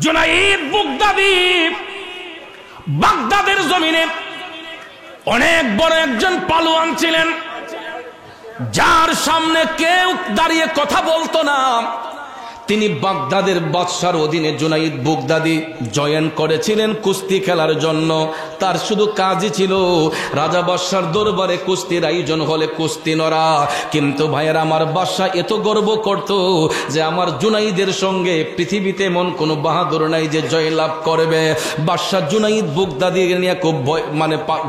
জুনাইদ বুগদাদি বাগদাদের জমিনে অনেক বড় একজন পালোয়ান ছিলেন, যার সামনে কেউ দাঁড়িয়ে কথা বলতো না। তিনি বাগদাদের বাদশার অধীনে জুনাইদ বুগদাদি জয়েন করেছিলেন কুস্তি খেলার জন্য। তার শুধু কাজই ছিল রাজা বাদশার দরবারে কুস্তির আয়োজন হলে কুস্তি নড়া। কিন্তু ভাইয়ের আমার বাদশা এত গর্ব করত যে আমার জুনাইদের সঙ্গে পৃথিবীতে এমন কোনো বাহাদুর নাই যে জয়লাভ করবে। বাদশা জুনাইদ বুগদাদি নিয়ে খুব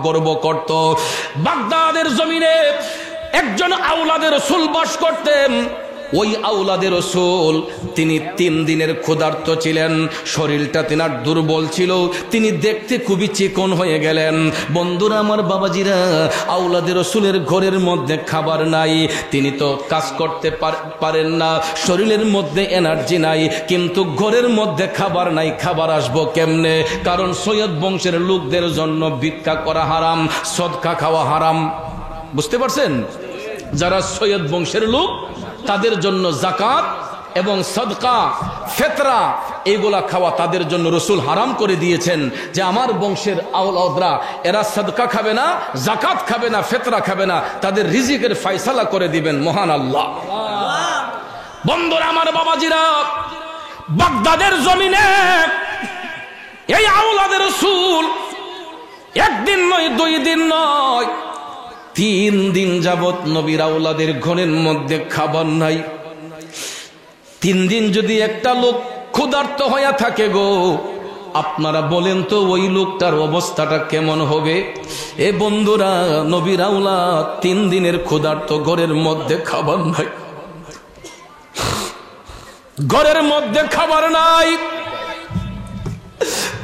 গর্ব করত। বাগদাদের জমিনে একজন আওলাদে রাসূল বাস করতেন। ওই আওলাদে রাসূল তিনি 3 দিনের ক্ষুধার্ত ছিলেন, শরীরটা তিনার দুর্বল ছিল, তিনি দেখতে খুবই চিকন হয়ে গেলেন। বন্ধুরা আমার, বাবাজিরা, আওলাদে রাসূলের ঘরের মধ্যে খাবার নাই, তিনি তো কাজ করতে পারেন না, শরীরের মধ্যে এনার্জি নাই, কিন্তু ঘরের মধ্যে খাবার নাই। খাবার আসবো কেমনে? কারণ সৈয়দ বংশের লোকদের জন্য ভিক্ষা করা হারাম, সদকা খাওয়া হারাম। বুঝতে পারছেন? যারা সৈয়দ বংশের লোক তাদের জন্য যাকাত এবং সদকা, ফিতরা এগুলা খাওয়া তাদের জন্য রাসূল হারাম করে দিয়েছেন। যে আমার বংশের আওলাদরা এরা সদকা খাবে না, যাকাত খাবে না, ফিতরা খাবে না, তাদের রিজিকের ফয়সালা করে দিবেন মহান আল্লাহ। বন্ধুরা আমার, বাবাজিরা, বাগদাদের জমিনে এই আওলাদে রাসূল একদিন নয়, 2 দিন নয়, 3 দিন যাবত নবীর আওলাদের ঘরের মধ্যে খাবার নাই। 3 দিন যদি একটা লোক ক্ষুধার্ত হইয়া থাকে গো, আপনারা বলেন তো ওই লোকটার অবস্থাটা কেমন হবে? এ বন্ধুরা, নবীর আওলাদ 3 দিনের ক্ষুধার্ত, ঘরের মধ্যে খাবার নাই, ঘরের মধ্যে খাবার নাই।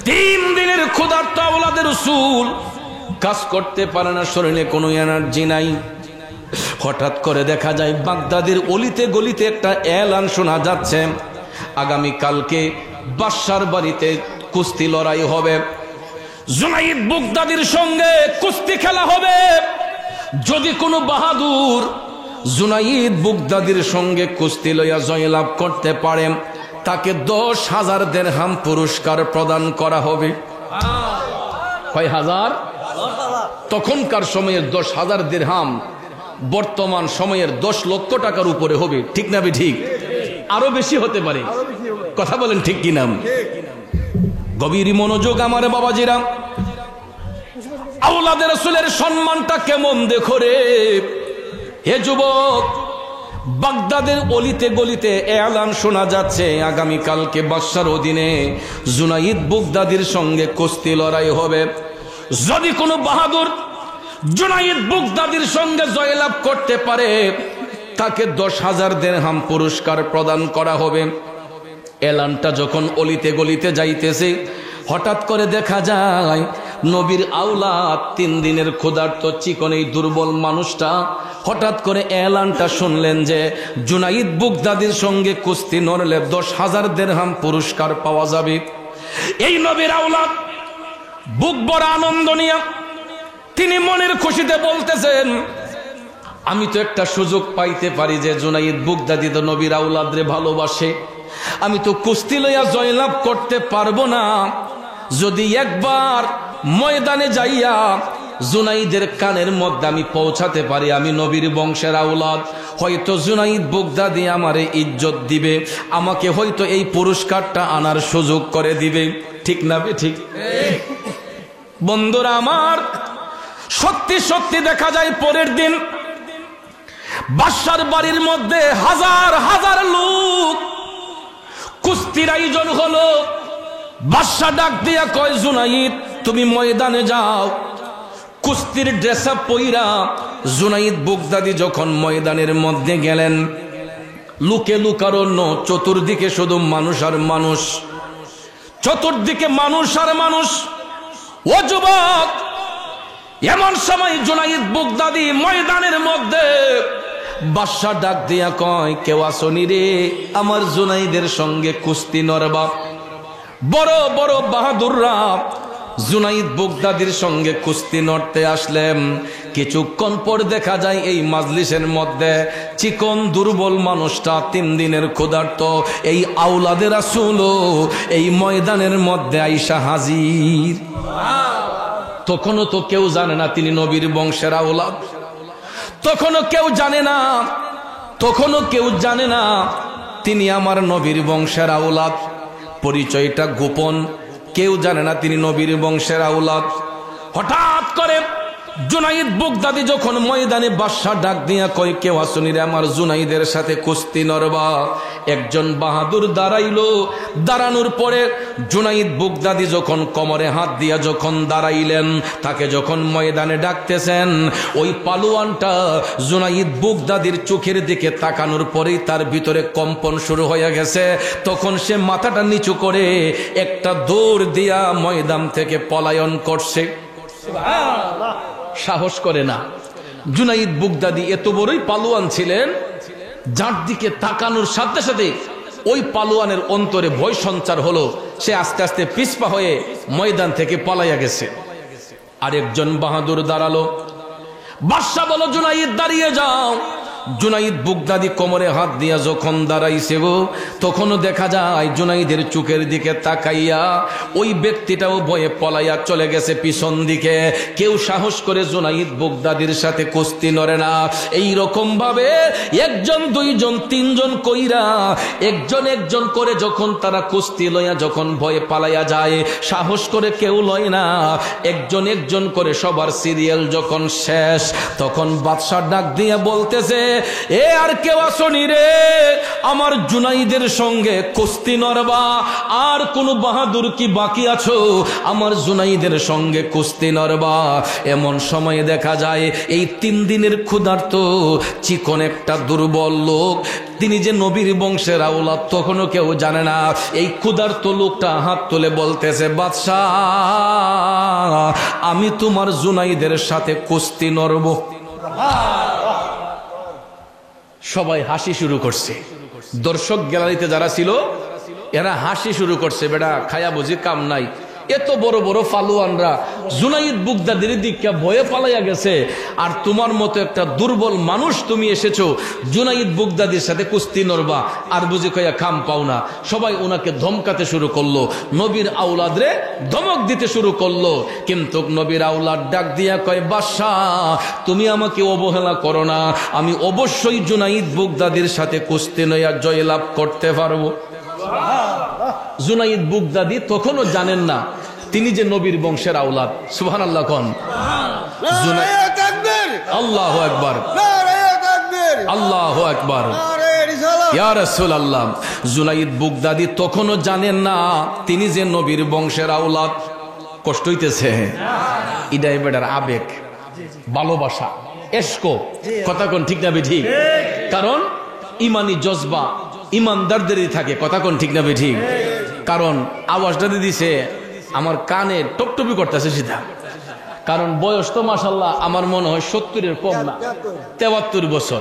3 দিনের ক্ষুধার্ত আওলাদের রাসূল কাজ করতে পারে না, শরীরে কোনো এনার্জি নাই। হঠাৎ করে দেখা যায় বাগদাদের অলিতে গলিতে একটা এলান শোনা যাচ্ছে, আগামী কালকে বাদশার বাড়িতে কুস্তি লড়াই হবে, জুনাইদ বুগদাদির সঙ্গে কুস্তি খেলা হবে। যদি কোনো বাহাদুর জুনাইদ বুগদাদির সঙ্গে কুস্তি লইয়া জয়লাভ করতে পারে, তাকে 10,000 দিরহাম পুরস্কার প্রদান করা হবে। কয় হাজার? তখনকার সময়ের 10,000 দিরহাম বর্তমান সময়ের 10 লক্ষ টাকার উপরে হবে। ঠিক না? ঠিক, আরো বেশি হতে পারে। কথা বলেন ঠিক কিনা? গভীর মনোযোগ আমার বাবাজিরা। আওলাদে রাসূলের সম্মানটা কেমন দেখো রে। হে যুবক, বাগদাদের অলিতে গলিতে এলান শোনা যাচ্ছে, আগামী কালকে বাদশার অধীনে জুনাইদ বুগদাদির সঙ্গে কুস্তি লড়াই হবে। যদি কোনো বাহাদুর জুনাইদ বুগদাদির সঙ্গে জয়লাভ করতে পারে, তাকে 10,000 দিরহাম পুরস্কার প্রদান করা হবে। এলানটা যখন অলিতে গলিতে যাইতেছে, হঠাৎ করে দেখা যায় নবীর আওলাদ 3 দিনের ক্ষুধার্ত চিকন এই দুর্বল মানুষটা হঠাৎ করে এলানটা শুনলেন যে জুনাইদ বুগদাদির সঙ্গে কুস্তি নড়লে 10,000 দিরহাম পুরস্কার পাওয়া যাবে। এই নবীর আওলাদ বুক বড় আনন্দ নিয়ে তিনি মনের খুশিতে বলতেছেন, আমি তো একটা সুযোগ পাইতে পারি যে জুনাইদ বুগদাদি তো নবীর আওলাদরে ভালোবাসে, আমি তো কুস্তি লইয়া জয়লাভ করতে পারবো না। যদি একবার ময়দানে যাইয়া জুনাইদের কানের মধ্যে আমি পৌঁছাতে পারি আমি নবীর বংশের আওলাদ, হয়তো জুনাইদ বুগদাদি আমারে ইজ্জত দিবে, আমাকে হয়তো এই পুরস্কারটা আনার সুযোগ করে দিবে। ঠিক না? ঠিক। বন্ধুরা আমার, সত্যি সত্যি দেখা যায় পরের দিন বাদশার বাড়ির মধ্যে হাজার হাজার লোক, কুস্তির আয়োজন হলো। বাদশা ডাক দিয়া কয়, জুনাইদ তুমি ময়দানে যাও। কুস্তির ড্রেস আপ পইরা জুনাইদ বুগদাদি যখন ময়দানের মধ্যে গেলেন, লুকে লুকারণ্য, চতুর্দিকে শুধু মানুষ আর মানুষ, চতুর্দিকে মানুষ আর মানুষ। ও যুবক, এমন সময় জুনাইদ বুগদাদি ময়দানের মধ্যে, বাদশা ডাক দিয়া কয়, কেউ আসনি রে আমার জুনাইদের সঙ্গে কুস্তি নরবা? বড় বড় বাহাদুররা জুনাইদ বাগদাদির সঙ্গে কুস্তি লড়তে আসলেন। কিছুক্ষণ পর দেখা যায় এই মাজলিসের মধ্যে চিকন দুর্বল মানুষটা 3 দিনের ক্ষুধার্ত এই আওলাদে রাসূল এই ময়দানের মধ্যে আইসা হাজির। তখনও তো কেউ জানে না তিনি নবীর বংশের আওলাদ, তখনও কেউ জানে না তিনি আমার নবীর বংশের আওলাদ। পরিচয়টা গোপন, কেউ জানে না তিনি নবীর বংশের আওলাদ। হঠাৎ করে জুনাইদ বাগদাদি যখন ময়দানে বাদশা ডাক দিয়া কয়, কেউ আসুনি রে আমার জুনাইদের সাথে কুস্তি নরবা। একজন বাহাদুর দাঁড়াইলো। দাঁড়ানোর পরে জুনাইদ বাগদাদি যখন কোমরে হাত দিয়া যখন দাঁড়াইলেন, তাকে যখন ময়দানে ডাকতেছেন, ওই পালোয়ানটা জুনাইদ বাগদাদির চোখের দিকে তাকানোর পরেই তার ভিতরে কম্পন শুরু হয়ে গেছে। তখন সে মাথাটা নিচু করে একটা দৌড় দিয়া ময়দান থেকে পলায়ন করছে। সাহস করে না। জুনাইদ বাগদাদি এত বড়ই পালোয়ান ছিলেন, যার দিকে তাকানোর সাথে সাথে ওই পালোয়ানের অন্তরে ভয় সঞ্চার হলো। সে আস্তে আস্তে পিছপা হয়ে ময়দান থেকে পালাইয়া গেছে। আরেকজন বাহাদুর দাঁড়ালো। বাদশা বলো, জুনাইদ দাঁড়িয়ে যাও। জুনাইদ বাগদাদি কোমরে হাত দিয়া যখন দাঁড়াইছে গো, তখনও দেখা যায় জুনাইদের চোখের দিকে তাকাইয়া ওই ব্যক্তিটাও ভয়ে পলাইয়া চলে গেছে পিছন দিকে। কেউ সাহস করে জুনাইদ বাগদাদির সাথে কুস্তি নড়ে না। এই রকম ভাবে একজন, দুইজন, তিনজন কইরা একজন করে যখন তারা কুস্তি লইয়া যখন ভয়ে পালাইয়া যায়, সাহস করে কেউ লয় না। একজন করে সবার সিরিয়াল যখন শেষ, তখন বাদশা ডাক দিয়া বলতেছে, এ আর কেউ আসনি রে আমার জুনাইদের সঙ্গে কুস্তি নরবা? আর কোন বাহাদুর কি বাকি আছো আমার জুনাইদের সঙ্গে কুস্তি নরবা? এমন সময়ে দেখা যায় এই 3 দিনের ক্ষুধার্ত চিকন একটা দুর্বল লোক, তিনি যে নবীর বংশের আওলাদ তখনও কেউ জানে না। এই ক্ষুধার্ত লোকটা হাত তুলে বলতেছে, বাদশাহ আমি তোমার জুনাইদের সাথে কুস্তি নরব। সবাই হাসি শুরু করছে। দর্শক গ্যালারিতে যারা ছিল এরা হাসি শুরু করছে, বেটা খায়া বুঝি কাম নাই। এত বড় বড় পালোয়ানরা জুনাইদ বাগদাদির দিকে ভয়ে পালাইয়া গেছে, আর তোমার মতো একটা দুর্বল মানুষ তুমি এসেছো জুনাইদ বাগদাদির সাথে কুস্তি নরবা, আর বুঝি কয়া কাম পাও না। সবাই ওনাকে ধমকাতে শুরু করলো, নবীর আওলাদরে ধমক দিতে শুরু করলো। কিন্তু নবীর আওলাদ ডাক দিয়া কয়, বাদশাহ তুমি আমাকে অবহেলা করো না, আমি অবশ্যই জুনাইদ বাগদাদির সাথে কুস্তি নয়া জয়লাভ করতে পারবো। জুনাইদ বাগদাদি তখনও জানেন না তিনি যে নবীর বংশের আওলাদ। সুবহানাল্লাহ কোন আল্লাহু আকবার, আল্লাহু আকবার, ইয়া রাসূলুল্লাহ। জুনাইদ বাগদাদি তখনও জানেন না তিনি যে নবীর বংশের আওলাদ। কষ্ট হইতেছে, ইদাই বেটার আবেগ, ভালোবাসা, এশকো, কথা কোন ঠিক না ঠিক? কারণ ইমানি জজবা ইমানদারদেরই থাকে, কথা কোন ঠিক না ঠিক? কারণ আওয়াজটা দিছে আমার কানে টপটপি করতেছে সিধা। কারণ বয়স তো মাশাআল্লাহ আমার মনে হয় 70-এর কম না, 73 বছর।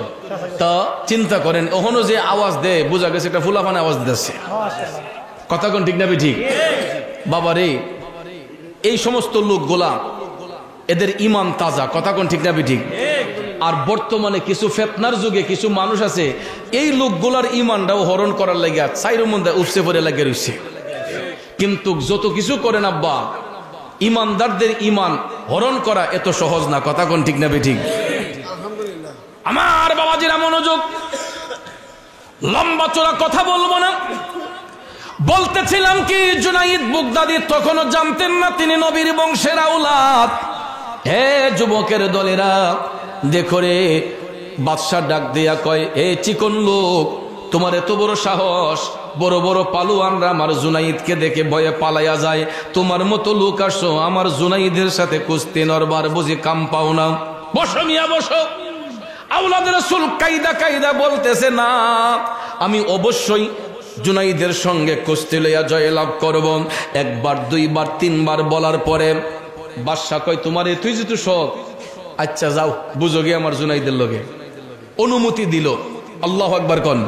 তো চিন্তা করেন ওখানে যে আওয়াজ দেয় বোঝা গেছে একটা ফুলাফানে আওয়াজ দিতেছে, কথা কোন ঠিক না ঠিক? বাবারে এই সমস্ত লোকগুলা এদের ইমান তাজা, কথা কোন ঠিক না ঠিক? আর বর্তমানে কিছু ফেতনার যুগে কিছু মানুষ আছে এই লোকগুলার ইমানটাও হরণ করার লাগিয়া চাইর মধ্যে উপসে পড়ে লাগে রয়েছে। কিন্তু যত কিছু করেন আব্বা, ইমানদারদের ইমান হরণ করা এত সহজ না, কথা কোন ঠিক না ঠিক? আমার বাবাজিরা মনোযোগ, লম্বা চোরা কথা বলবো না। বলতেছিলাম কি, জুনাইদ বাগদাদি তখনও জানতেন না তিনি নবীর বংশের আওলাদ। হে যুবকের দলেরা দেখো রে, বাদশা ডাক দিয়া কয়, এ চিকন লোক তোমার এত বড় সাহস, বড় বড় পালোয়ানরা আমার জুনাইদকে দেখে ভয়ে পালাইয়া যায়, তোমার মতো লোক আসো আমার জুনাইদের সাথে কুস্তি নরবার, বুঝি কাম পাও না? বসো মিয়া বসো। আওলাদ রাসূল কায়দা বলতেছে, না আমি অবশ্যই জুনাইদের সঙ্গে কুস্তি লইয়া জয়লাভ করব। একবার, দুইবার, তিনবার বলার পরে বাদশা কয়, তোমার তুই যেহেতু শখ, আচ্ছা যাও বুঝো গিয়ে আমার জুনাইদের লগে। অনুমতি দিল। আল্লাহু আকবার কোন।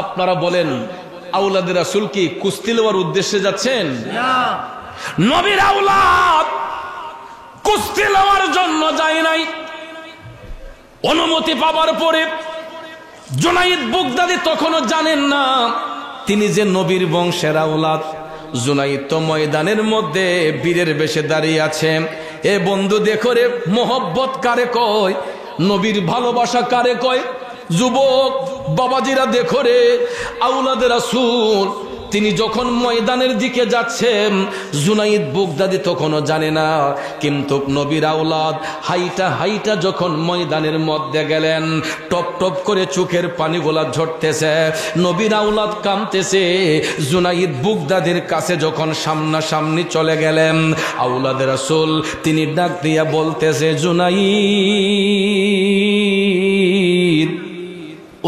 আপনারা বলেন আওলাদ রাসূল কি কুস্তি লওয়ার উদ্দেশ্যে যাচ্ছেন? নবীর আওলাদ কুস্তি লওয়ার জন্য যায় নাই। অনুমতি পাওয়ার পরে জুনাইদ বাগদাদী তখনও জানেন না তিনি যে নবীর বংশের আওলাদ। জুনাইদ তো ময়দানের মধ্যে বীরের বেশে দাঁড়িয়ে আছে। এ বন্ধু দেখো রে, মোহব্বত কারে কয়, নবীর ভালোবাসা কারে কয়। যুবক বাবাজিরা দেখো রে, আওলাদে রাসূল তিনি যখন ময়দানের দিকে যাচ্ছেন, জুনাইদ বাগদাদী তখনও জানে না। কিন্তু নবীর আওলাদ হাইটা হাইটা যখন ময়দানের মধ্যে গেলেন, টপ টপ করে চোখের পানিগুলা ঝরতেছে, নবীর আওলাদ কাঁদতেছে। জুনাইদ বাগদাদীর কাছে যখন সামনাসামনি চলে গেলেন, আওলাদে রাসূল তিনি ডাক দিয়া বলতেছে, জুনাইদ,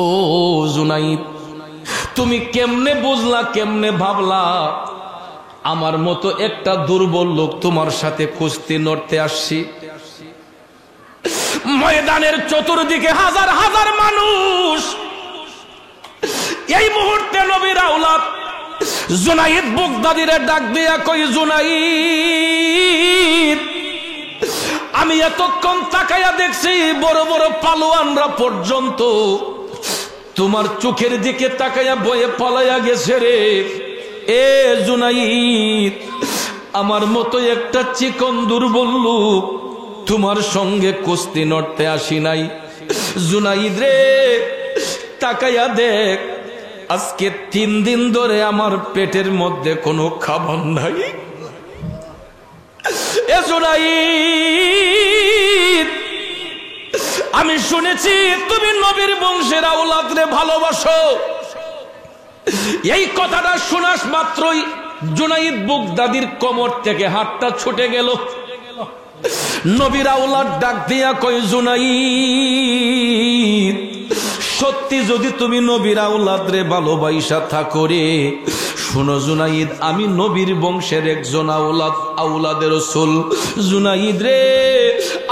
ও জুনাইদ, তুমি কেমনে বুঝলা, কেমনে ভাবলা আমার মতো একটা দুর্বল লোক তোমার সাথে কুস্তি লড়তে আসছি? ময়দানের চতুর্দিকে হাজার হাজার মানুষ। এই মুহূর্তে নবীর আওলাদ জুনাইদ বাগদাদীরে ডাক দিয়া কই, জুনাইদ, আমি এতক্ষণ তাকাইয়া দেখছি বড় বড় পালোয়ানরা পর্যন্ত তোমার চোখের দিকে তাকাইয়া বয়ে পালাইয়া গেছে রে। এ জুনাইদ, আমার মতো একটা চিকন দুর্বল লোক তোমার সঙ্গে কুস্তি লড়তে আসি নাই। জুনাইদ রে, তাকাইয়া দেখ, আজকে 3 দিন ধরে আমার পেটের মধ্যে কোনো খাবার নাই। এ জুনাইদ, আমি শুনেছি তুমি নবীর বংশের আওলাদ রে ভালোবাসো। এই কথাটা শোনাস মাত্রই জুনাইদ বাগদাদীর কোমর থেকে হাতটা ছুটে গেল। নবীর আওলাদ ডাক দিয়া কয়, জুনাইদ, সত্যি যদি তুমি নবীর আওলাদ রে ভালোবাসা থাকো রে, শোনো জুনাইদ, আমি নবীর বংশের একজন আওলাদ, আওলাদের রাসূল। জুনাইদ রে,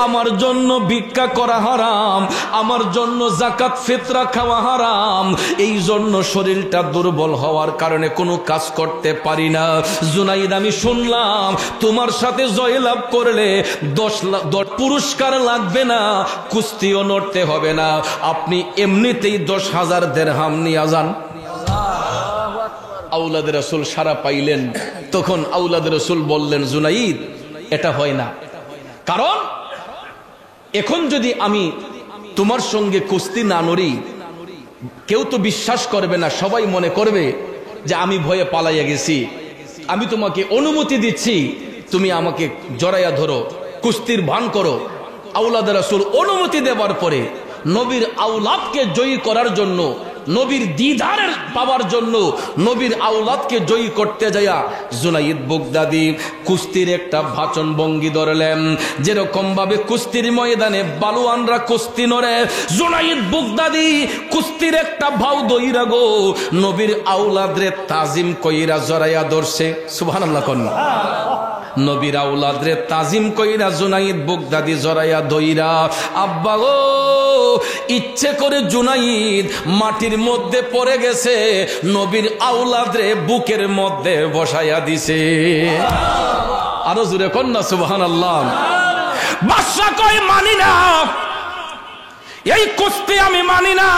আমার জন্য ভিক্ষা করা হারাম, আমার জন্য যাকাত ফিতরা খাওয়া হারাম, এই জন্য শরীরটা দুর্বল হওয়ার কারণে কোনো কাজ করতে পারি না। জুনাইদ, আমি শুনলাম তোমার সাথে জয়লাভ করলে 10 পুরস্কার লাগবে না, কুস্তিও লড়তে হবে না, আপনি এমনিতেই 10,000 দিরহাম নিয়ে যান। আওলাদের রাসূল সারা পাইলেন। তখন আওলাদের রাসূল বললেন, জুনাইদ, এটা হয় না, কারণ এখন যদি আমি তোমার সঙ্গে কুস্তি না লড়ি, কেউ তো বিশ্বাস করবে না, সবাই মনে করবে যে আমি ভয়ে পালাইয়া গেছি। আমি তোমাকে অনুমতি দিচ্ছি, তুমি আমাকে জড়াইয়া ধরো, কুস্তির ভান করো। আওলাদের রাসূল অনুমতি দেওয়ার পরে নবীর আওলাদকে জয়ী করার জন্য, নবীর দিদারের পাওয়ার জন্য, নবীর আওলাদকে জয়ী করতে যায়া জুনাইদ বাগদাদী কুস্তির একটা ভাষণ ভঙ্গি ধরলেন। যেরকম ভাবে কুস্তির ময়দানে বালুয়ানরা কুস্তি নড়ে, জুনাইদ বাগদাদী কুস্তির একটা ভাও দইরা গো নবীর আওলাদরে তাজিম কইরা জড়াইয়া ধরছে। সুবহানাল্লাহ কন্যা। নবীর আওলাদরে তাজিম কইরা জুনাইদ বাগদাদী জড়াইয়া ধইরা, আব্বা গো, ইচ্ছে করে জুনাইদ মাটির মধ্যে পড়ে গেছে, নবীর আওলাদরে বুকের মধ্যে বসাইয়া দিছে। আরো জোরে কন্যা সুবহানাল্লাহ। বাদশা কই, মানি না, এই কুস্তি আমি মানি না।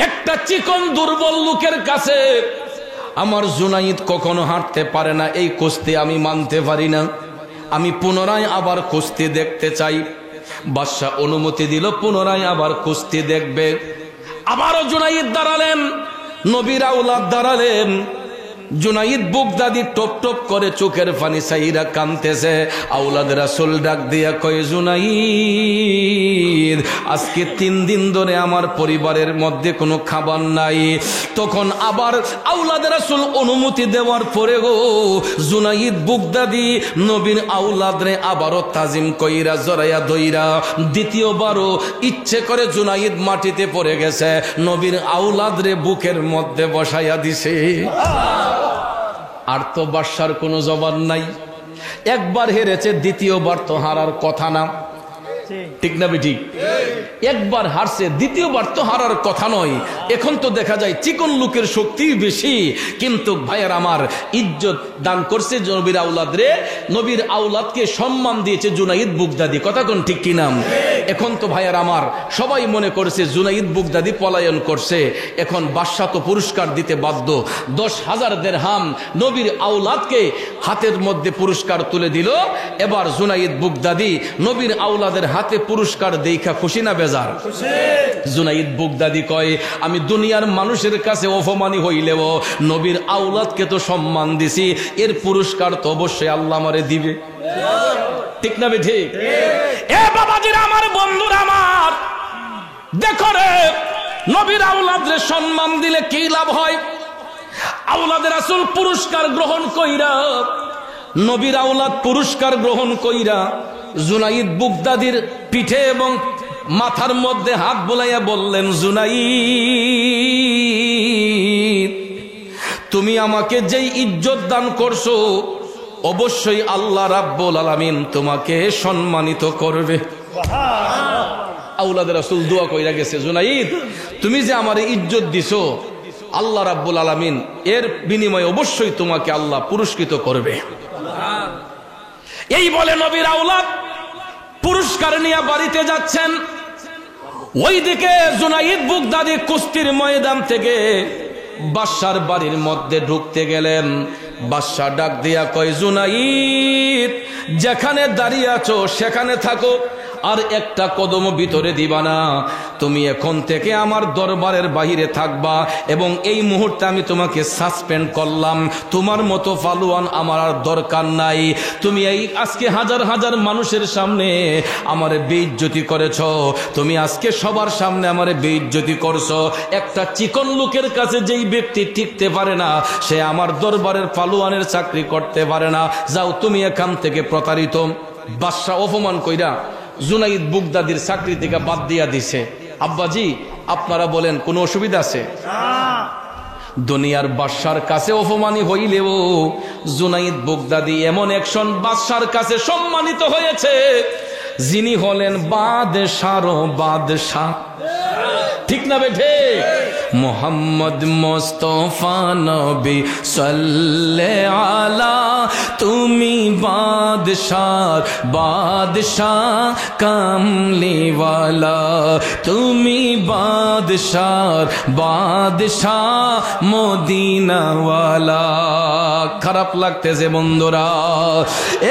একটা চিকন দুর্বল লোকের কাছে আমার জুনাইদ কখনো হাঁটতে পারে না, এই কুস্তি আমি মানতে পারি না। আমি পুনরায় আবার কুস্তি দেখতে চাই। বাদশা অনুমতি দিল, পুনরায় আবার কুস্তি দেখবে। আবারও জুনাইদ দাঁড়ালেন, নবীর আওলাদ দাঁড়ালেন। জুনাইদ বাগদাদী টপ টপ করে চোখের পানি সাইরা কাঁদতেছে। আওলাদ রাসূল ডাক দিয়া কয়, জুনাইদ, আজকে 3 দিন ধরে আমার পরিবারের মধ্যে কোনো খাবার নাই। তখন আবার আওলাদ রাসূল অনুমতি দেওয়ার পরে গো জুনাইদ বাগদাদী নবীর আওলাদরে আবারও তাজিম কইরা জড়াইয়া ধইরা দ্বিতীয়বারও ইচ্ছে করে জুনাইদ মাটিতে পড়ে গেছে, নবীর আওলাদরে বুকের মধ্যে বসাইয়া দিছে। আর তো বাদশার কোনো জবাব নাই। একবার হেরেছে, দ্বিতীয়বার তো হারার কথা না, ঠিক না বেঠিক? একবার হারছে, দ্বিতীয়বার তো হারার কথা নয়। এখন তো দেখা যায় চিকন লোকের শক্তি বেশি, কিন্তু ভাইয়ের আমার ইজ্জত দান করছে নবীর আওলাদ রে, নবীর আওলাদকে সম্মান দিয়েছে জুনাইদ বুগদাদি। কথা কোন ঠিক কি নাম? এখন তো ভাইয়ের আমার সবাই মনে করছে জুনাইদ বুগদাদি পলায়ন করছে, এখন বাদশাহ তো পুরস্কার দিতে বাধ্য। 10,000 দিরহাম নবীর আওলাদকে হাতের মধ্যে পুরস্কার তুলে দিল। এবার জুনাইদ বুগদাদি নবীর আওলাদের হাতে পুরস্কার দেখা খুশি না বেজার? জুনাইদ বুগদাদি কয়, আমি দুনিয়ার মানুষের কাছে অপমানী হইলেও নবীর আওলাদকে তো সম্মান দিছি, এর পুরস্কার তো অবশ্যই আল্লাহ আমারে দিবে। ঠিক না বে ঠিক? এ বাবাজিরা আমার, বন্ধুরা আমার, দেখো রে, নবীর আওলাদরে সম্মান দিলে কি লাভ হয়? আওলাদের রাসূল পুরস্কার গ্রহণ কইরা, নবীর আওলাদ পুরস্কার গ্রহণ কইরা জুনাইদ বুগদাদির পিঠে এবং মাথার মধ্যে হাত বুলাইয়া বললেন, জুনাইদ, তুমি আমাকে যেই ইজ্জত দান করছো, অবশ্যই আল্লাহ রাব্বুল আলামিন তোমাকে সম্মানিত করবে। আওলাদ রাসূল দোয়া কইরা গেছে, জুনাইদ, তুমি যে আমার ইজ্জত দিছো, আল্লাহ রাব্বুল আলামিন এর বিনিময়ে অবশ্যই তোমাকে আল্লাহ পুরস্কৃত করবে। এই বলে নবীর আওলাদ পুরস্কার নিয়ে বাড়িতে যাচ্ছেন। ওইদিকে জুনাইদ বুগদাদি কুস্তির ময়দান থেকে বাদশার বাড়ির মধ্যে ঢুকতে গেলেন। বাদশা ডাক দিয়া কয়, জুনাইদ, যেখানে দাঁড়িয়ে আছো সেখানে থাকো, আর একটা কদম ভিতরে দিবা না। তুমি এখন থেকে আমার দরবারের বাহিরে থাকবা, এবং এই মুহূর্তে আমি তোমাকে সাসপেন্ড করলাম। তোমার মতো ফালুয়ান আমার আর দরকার নাই। তুমি এই আজকে হাজার হাজার মানুষের সামনে আমারে বেইজ্জতি করেছ, তুমি আজকে সবার সামনে আমারে বেইজ্জতি করছো। একটা চিকন লোকের কাছে যেই ব্যক্তি টিকতে পারে না, সে আমার দরবারের ফালুয়ানের চাকরি করতে পারে না। যাও, তুমি এখান থেকে প্রতারিত। বাদশা অপমান কইরা জুনাইদ বুগদাদির চাকরি থেকে বাদ দিয়া দিছে। আব্বাজি, আপনারা বলেন কোনো অসুবিধা আছে? দুনিয়ার বাদশার কাছে অপমানী হইলেও জুনাইদ বুগদাদি এমন একজন বাদশার কাছে সম্মানিত হয়েছে, যিনি হলেন বাদশারও বাদশাহ। ঠিক না বেঠে? মোহাম্মদ মুস্তাফা নবী সাল্লাল্লাহু আলা, তুমি বাদশাহ বাদশাহ কামলিওয়ালা, তুমি বাদশাহ বাদশাহ মদিনাওয়ালা। খারাপ লাগতেছে বন্ধুরা?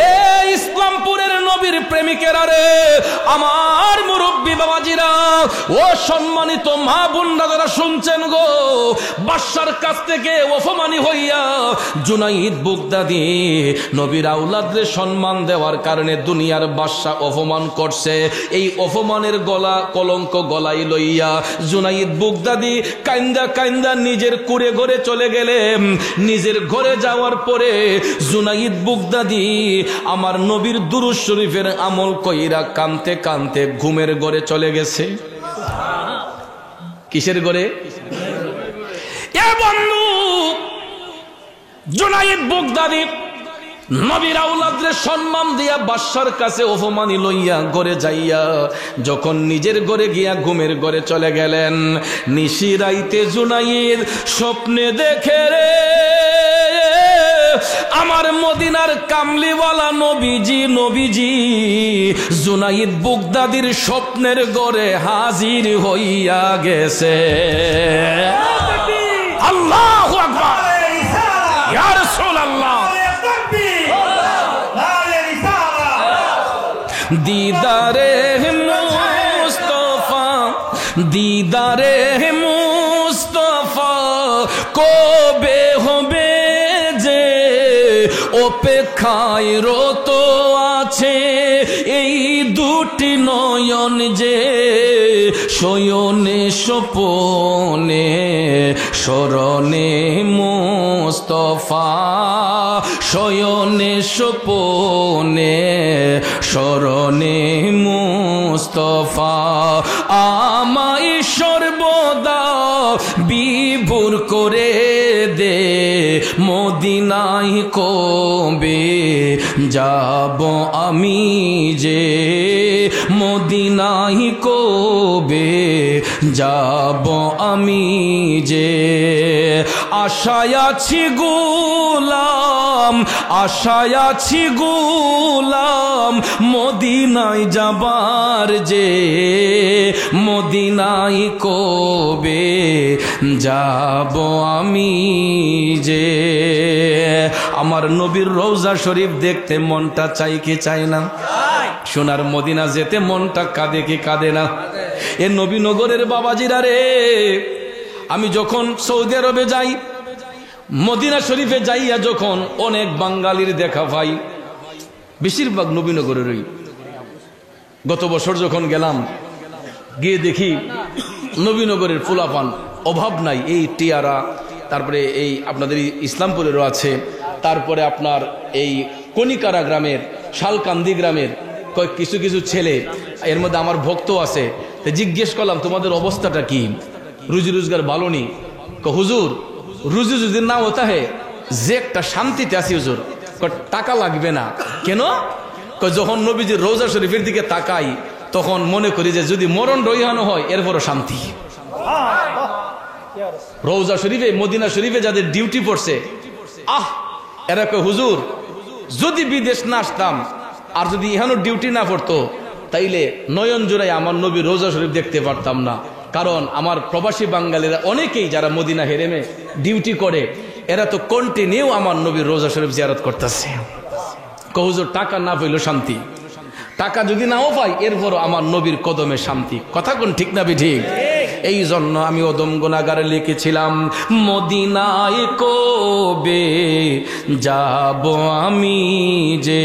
এ ইসলামপুরের নবীর প্রেমিকেরা রে, আমার মুরব্বী বাবাজিরা, ও সম্মানিত মা বোনরা যারা শুনছেন গো, বাদশার কাছ থেকে অপমানী হইয়া জুনাইদ বুগদাদি নবীর আওলাদরে সম্মান দেওয়ার কারণে দুনিয়ার বাদশা অপমান করছে। এই অপমানের গলা কলঙ্ক গলায় লইয়া জুনাইদ বুগদাদি কাইন্দা কাইন্দা নিজের কুড়ে ঘরে চলে গেলেন। নিজের ঘরে যাওয়ার পরে জুনাইদ বুগদাদি আমার নবীর দুরূদ শরীফের আমল কইরা কানতে কানতে ঘুমের ঘরে চলে গেছে। কিসের ঘরে? এ বন্ধু, জুনাইদ বুগদাদি নবীর আওলাদরে সম্মান দিয়া বাদশার কাছে অপমানী লইয়া ঘরে যাইয়া যখন নিজের ঘরে গিয়া ঘুমের ঘরে চলে গেলেন, নিশি রাইতে জুনাইদ স্বপ্নে দেখে রে আমার মদিনার কামলিওয়ালা নবীজি, নবীজি জুনাইদ বুগদাদির স্বপ্নের ঘরে হাজির হইয়া গেছে। আল্লাহু আকবার, ইয়া রাসূলুল্লাহ। দিদারে মুস্তাফা, দিদারে মুস্তাফা কবে হবে যে অপেক্ষায় রত আছে এই দুটি নয়ন যে শয়নে স্বপনে স্মরণে মুস্তাফা, শয়নে স্বপনে স্মরণে মুস্তাফা আমায় সর্বদা বিভোর করে দে, মদিনায় কবে যাব আমি যে মদিনায় কবে যাব আমি যে, আশায় আছি গোলাম, আশায় আছি গোলাম, মদিনায় যাবার যে, মদিনায় কবে যাব আমি যে। আমার নবীর রওজা শরীফ দেখতে মনটা চাই কি চাই না? সোনার মদিনা যেতে মনটা কাঁদে কি কাঁদে না? এ নবীনগরের বাবাজিরা রে, আমি যখন সৌদি আরবে যাই, মদিনা শরীফে যাইয়া যখন অনেক বাঙালির দেখা পাই, বেশিরভাগ নবীনগরেরই। গত বছর যখন গেলাম, গিয়ে দেখি নবীনগরের ফুলাপান অভাব নাই। এই টিয়ারা, তারপরে এই আপনাদের ইসলামপুরেরও আছে, তারপরে আপনার এই কনিকারা গ্রামের, শালকান্দি গ্রামের কিছু কিছু ছেলে, এর মধ্যে আমার ভক্ত আছে। তো জিজ্ঞেস করলাম তোমাদের অবস্থাটা কি, রুজি রোজগার ভালো নি? হুজুর রুজি যদি না হতা হে, যে একটা শান্তিতে আছি হুজুর, টাকা লাগবে না। কেন? যখন নবীজির রওজা শরীফের দিকে তাকাই, তখন মনে করি যে যদি মরণ রইহানো হয় এরপরও শান্তি। রওজা শরীফে, মদিনা শরীফে যাদের ডিউটি পড়ছে, এরা কয় হুজুর যদি বিদেশ না আসতাম আর যদি ইহানো ডিউটি না পড়তো, তাইলে নয়ন জোড়ায় আমার নবী রওজা শরীফ দেখতে পারতাম না। কারণ আমার প্রবাসী বাঙালিরা অনেকেই যারা মদিনা হেরেমে ডিউটি করে, এরা তো কন্টিনিউ আমার নবীর রওজা শরীফ জিয়ারত করতেছে। হুজুর টাকা না পাইলো শান্তি, টাকা যদি নাও পাই এরপরও আমার নবীর কদমে শান্তি। কথা কোন ঠিক না ঠিক? এই জন্য আমি ওদম গুনাহগারে লিখেছিলাম, মদিনায় কবে যাব আমি যে,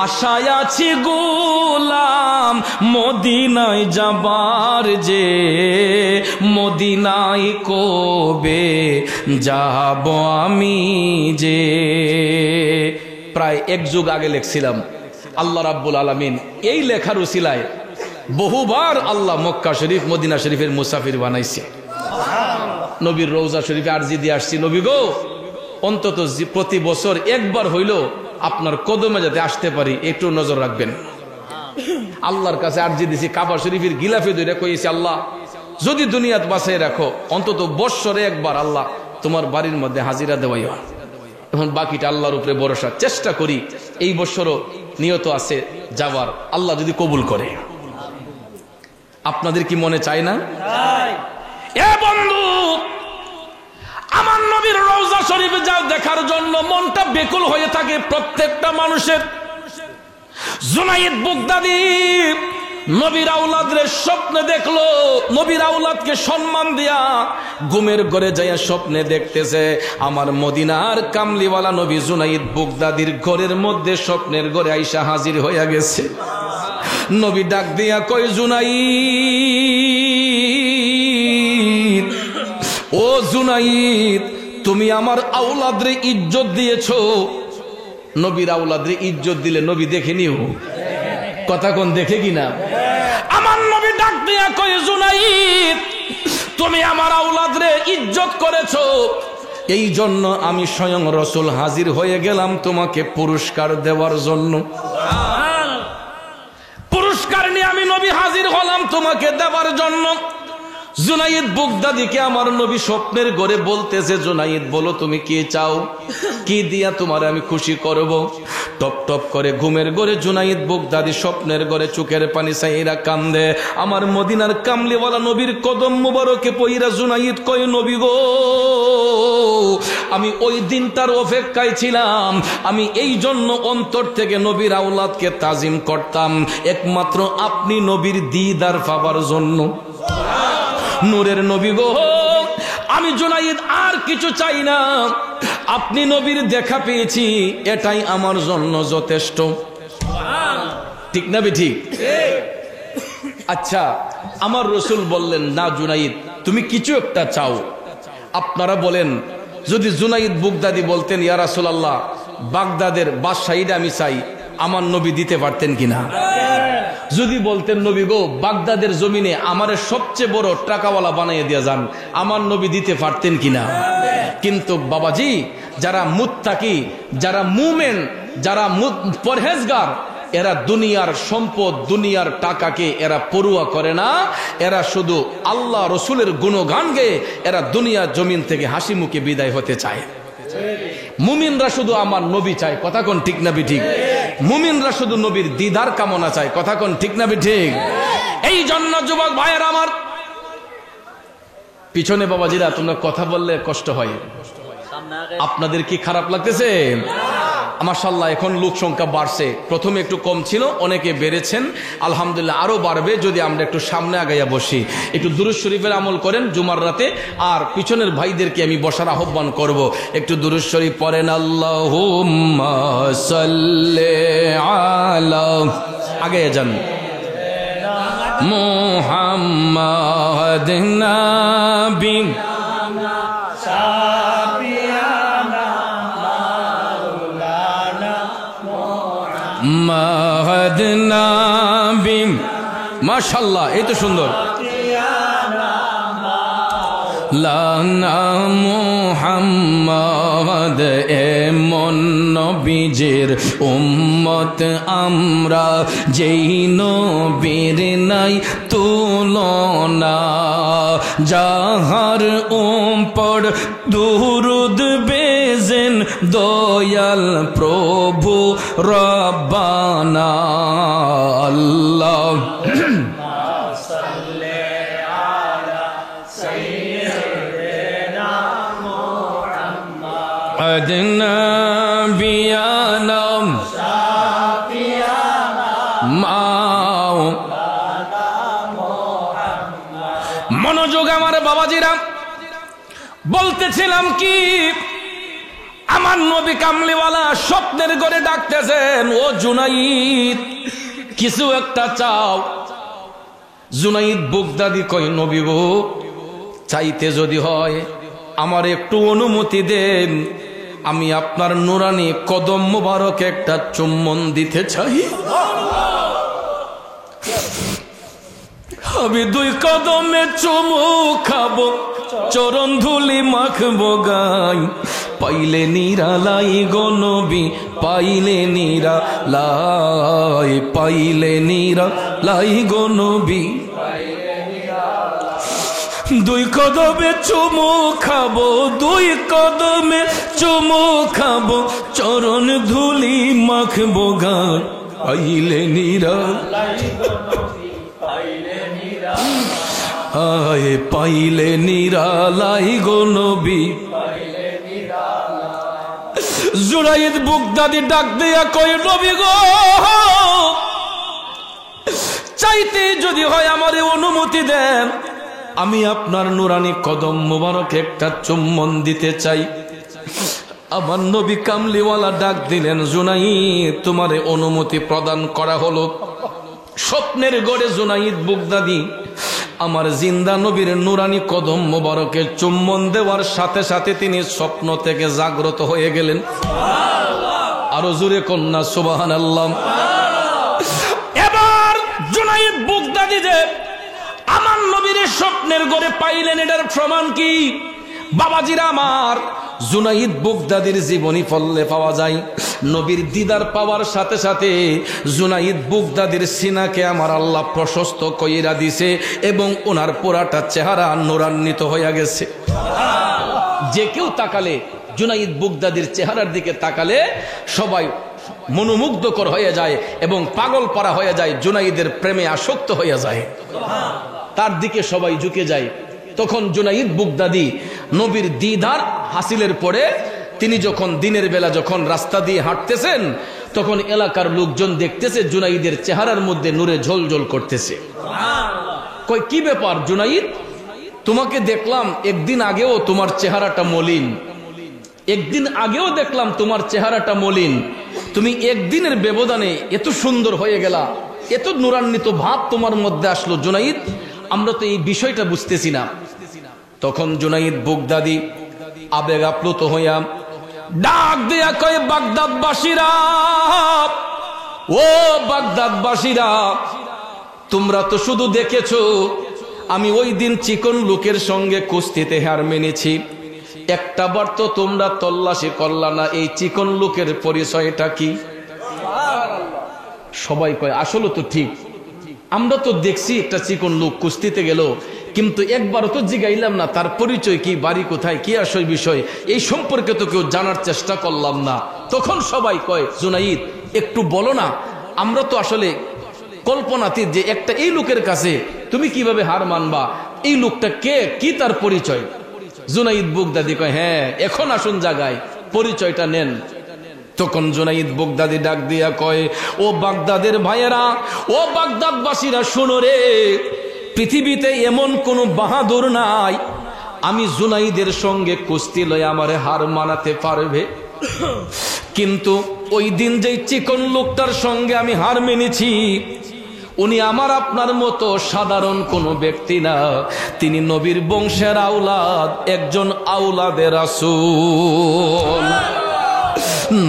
আশায় আছি গোলাম, মদিনায় যাবার যে, মদিনায় কবে যাব আমি যে। প্রায় এক যুগ আগে লিখছিলাম। আল্লাহ রাব্বুল আলামিন এই লেখার উসিলায় বহুবার আল্লাহ মক্কা শরীফ, মদিনা শরীফের মুসাফির বানাইছে। নবীর রওজা শরীফে আরজি দিয়ে আসছি, নবী গো অন্তত প্রতি বছর একবার হইল আপনার কদমে যাতে আসতে পারি, একটু নজর রাখবেন। আল্লাহর কাছে আরজি দিছি, কাবা শরীফের গিলাফে ধরে কইছি, আল্লাহ যদি দুনিয়াত বাঁচাই রাখো, অন্তত বৎসরে একবার আল্লাহ তোমার বাড়ির মধ্যে হাজিরা দেওয়াইও। এখন বাকিটা আল্লাহর উপরে ভরসা, চেষ্টা করি। এই বছরও নিয়ত আছে যাবার, আল্লাহ যদি কবুল করে। আপনাদের কি মনে চায় না? এ বন্ধু, আমার নবীর রওজা শরীফে যা দেখার জন্য মনটা বেকুল হয়ে থাকে প্রত্যেকটা মানুষের। জুনাইদ বাগদাদী নবীর আওলাদরে স্বপ্নে দেখলো, নবীর আওলাদকে সম্মান দিয়া ঘুমের ঘরে যাইয়া স্বপ্নে দেখতেছে আমার মদিনার কামলিওয়ালা নবী জুনাইদ বাগদাদীর ঘরের মধ্যে স্বপ্নের ঘরে আইসা হাজির হইয়া গেছে। নবী ডাক দিয়া কয়, জুনাইদ, ও জুনাইদ, তুমি আমার আওলাদরে ইজ্জত দিয়েছো। নবীর আওলাদরে ইজ্জত দিলে নবী দেখে নিও? কথা কোন দেখে কিনা? আমার নবী ডাক দিয়া কয়, জুনাইদ, তুমি আমার আওলাদরে ইজ্জত করেছো, এই জন্য আমি স্বয়ং রাসূল হাজির হয়ে গেলাম তোমাকে পুরস্কার দেওয়ার জন্য। পুরস্কার নিয়ে আমি নবী হাজির হলাম তোমাকে দেওয়ার জন্য। জুনাইদ বাগদাদীকে আমার নবী স্বপ্নের ঘরে বলতেছে, জুনাইদ বলো তুমি কি চাও, কি দিয়া তোমার আমি খুশি করব। টপ টপ করে ঘুমের ঘরে জুনাইদ বাগদাদী স্বপ্নের ঘরে চোখের পানি চাইরা কান্দে। আমার মদিনার কামলিওয়ালা নবীর কদম মুবারকে পইরা জুনাইদ কয়, নবী গো, আমি ওই দিনটার অপেক্ষায় ছিলাম। আমি এই জন্য অন্তর থেকে নবীর আওলাদকে তাজিম করতাম, একমাত্র আপনি নবীর দিদার পাবার জন্য। নূরের নবী গো, আমি জুনাইদ আর কিছু চাই না, আপনি নবীর দেখা পেয়েছি, এটাই আমার জন্য যথেষ্ট। ঠিক না ঠিক? আচ্ছা, আমার রাসূল বললেন, না জুনাইদ, তুমি কিছু একটা চাও। আপনারা বলেন, যদি জুনাইদ বাগদাদী বলতেন, ইয়া রাসূলুল্লাহ, বাগদাদের বাদশাহীটা আমি চাই, আমার নবী দিতে পারতেন কিনা? যদি বলতেন, নবী গো, বাগদাদের জমিনে আমারে সবচেয়ে বড় টাকাওয়ালা বানাইয়া দিয়া যান, আমার নবী দিতে পারতেন কিনা? কিন্তু বাবাজি, যারা মুত্তাকি, যারা মুমিন, যারা পরহেজগার, এরা দুনিয়ার সম্পদ দুনিয়ার টাকাকে এরা পরোয়া করে না, এরা শুধু আল্লাহ রসুলের গুণগান গেয়ে এরা দুনিয়ার জমিন থেকে হাসি মুখে বিদায় হতে চায়। মুমিনরা শুধু আমার নবী চায়, কথা কোন ঠিক না ঠিক? মুমিনরা শুধু নবীর দিদার কামনা চায়, কথা কোন ঠিক না ঠিক? এই জন্য যুবক ভাইয়ের আমার, পিছনে বাবাজিরা তোমরা কথা বললে কষ্ট হয়, আপনাদের কি খারাপ লাগতেছে? মাশাআল্লাহ এখন লোক সংখ্যা বাড়ছে, প্রথমে একটু কম ছিল, অনেকে বেড়েছেন, আলহামদুলিল্লাহ আরো বাড়বে যদি আমরা একটু সামনে আগাইয়া বসি। একটু দুরূদ শরীফের আমল করেন জুমার রাতে, আর পিছনের ভাইদেরকে আমি বসার আহ্বান করব, একটু দুরূদ শরীফ পড়েন। আল্লাহুম্মা সাল্লি আলা, আগে যান, মুহাম্মাদ নবী মাহাদ নবী, মাশাআল্লাহ এই তো সুন্দর। লানা মুহাম্মাদ এমন নবীজির উম্মত আমরা, যেই নবীর নাই তুলনা, যাহার উপর দুরুদ বেজেন দয়াল প্রভু রব্বানা। আল্লাহ নবিয়ানাম মনোযোগ আমার বাবাজিরা, বলতেছিলাম কি, আমার নবী কামলিওয়ালা স্বপ্নের ঘরে ডাকতেছেন, ও জুনাইদ কিছু একটা চাও। জুনাইদ বুগদাদি কই, নবী গো চাইতে যদি হয় আমার একটু অনুমতি দেন, আমি আপনার নুরানি কদম মোবারক একটা চুম্বন দিতে চাই। আমি দুই কদমে চুমু খাবো, চরণ ধুলি মাখবো গাই, পাইলে নিরালাই গো নবী, পাইলে নিরালাই, পাইলে নিরালাই গো নবী। দুই কদমে চুমু খাবো, দুই কদমে চুমু খাবো, চরণ ধুলি মাখবো গান, পাইলে নিরালাই, আয় পাইলে নিরালাই গো নবী। জুনাইদ বুগদাদি ডাক দিয়া কই, নবী গো চাইতে যদি হয় আমারে অনুমতি দেন, আমি আপনার নুরানি কদম মোবারক একটা চুম্বন দিতে চাই। আমার নবী কামলিওয়ালা ডাক দিলেন, জুনাইদ তোমারে অনুমতি প্রদান করা হলো। স্বপ্নের গড়ে জুনাইদ বুগদাদি আমার জিন্দা নবীর নুরানি কদম মোবারকের চুম্বন দেওয়ার সাথে সাথে তিনি স্বপ্ন থেকে জাগ্রত হয়ে গেলেন। আরো জোরে কন্যা সুবহানাল্লাহ। এবার জুনাইদ বুগদাদি যে আমার নবীর স্বপ্নের ঘরে পাইলেন, এটার প্রমাণ কি বাবাজিরা আমার? জুনাইদ বুগদাদির জীবনী পড়লে পাওয়া যায়, নবীর দিদার পাওয়ার সাথে সাথে জুনাইদ বুগদাদির সিনাকে আমার আল্লাহ প্রশস্ত কইরা দিছে এবং ওনার পুরাটা চেহারা নূরান্বিত হয়ে গেছে। যে কেউ তাকালে, জুনাইদ বুগদাদির চেহারার দিকে তাকালে সবাই মনোমুগ্ধকর হয়ে যায় এবং পাগল পারা হয়ে যায়, জুনাইদের প্রেমে আসক্ত হয়ে যায়, তার দিকে সবাই ঝুঁকে যায়। তখন জুনাইদ বুগদাদি নবীর দিদার হাসিলের পরে তিনি যখন দিনের বেলা যখন রাস্তা দিয়ে হাঁটতেছেন, তখন এলাকার লোকজন দেখতেছে জুনাইদের চেহারার মধ্যে নূরে ঝলঝল করতেছে। কই কি ব্যাপার জুনাইদ, তোমাকে দেখলাম একদিন আগেও তোমার চেহারাটা মলিন, একদিন আগেও দেখলাম তোমার চেহারাটা মলিন, তুমি একদিনের ব্যবধানে এত সুন্দর হয়ে গেলা, এত নূরান্বিত ভাব তোমার মধ্যে আসলো জুনাইদ, আমরা তো এই বিষয়টা বুঝতেছি না। তখন জুনাইদ বুগদাদি আবেগ আপ্লুত হইয়া ডাক দিয়া কয়, বাগদাদবাসীরা, ও বাগদাদবাসীরা, তোমরা তো শুধু দেখেছো আমি ওই দিন চিকন লোকের সঙ্গে কুস্তিতে হার মেনেছি, একটা বার তো তোমরা তল্লাশি করলা না এই চিকন লোকের পরিচয়টা কি? সবাই কয় আসলে তো ঠিক, আমরা তো দেখছি একটা চিকন লোক কুস্তিতে গেল, কিন্তু একবারও তো জিগাইলাম না তার পরিচয় কি, বাড়ি কোথায়, কি আসল বিষয়, এই সম্পর্কে তো কেউ জানার চেষ্টা করলাম না। তখন সবাই কয় জুনাইদ একটু বলো না, আমরা তো আসলে কল্পনাতীত যে একটা এই লোকের কাছে তুমি কিভাবে হার মানবা, এই লোকটা কে, কি তার পরিচয়। জুনাইদ বাগদাদি কয় হ্যাঁ এখন আসুন জায়গায় পরিচয়টা নেন। তখন জুনাইদ বাগদাদি ডাক দিয়া কয় ও বাগদাদের ভাইয়েরা, ও বাগদাদবাসীরা শোনো রে, পৃথিবীতে এমন কোন বাহাদুর নাই আমি জুনাইদের সঙ্গে কুস্তি লয়ে আমারে হার মানাতে পারবে। কিন্তু ওই দিন যে চিকন লোকটার সঙ্গে আমি হার মেনেছি, উনি আমার আপনার মতো সাধারণ কোন ব্যক্তি না, তিনি নবীর বংশের আওলাদ, একজন আওলাদে রাসূল।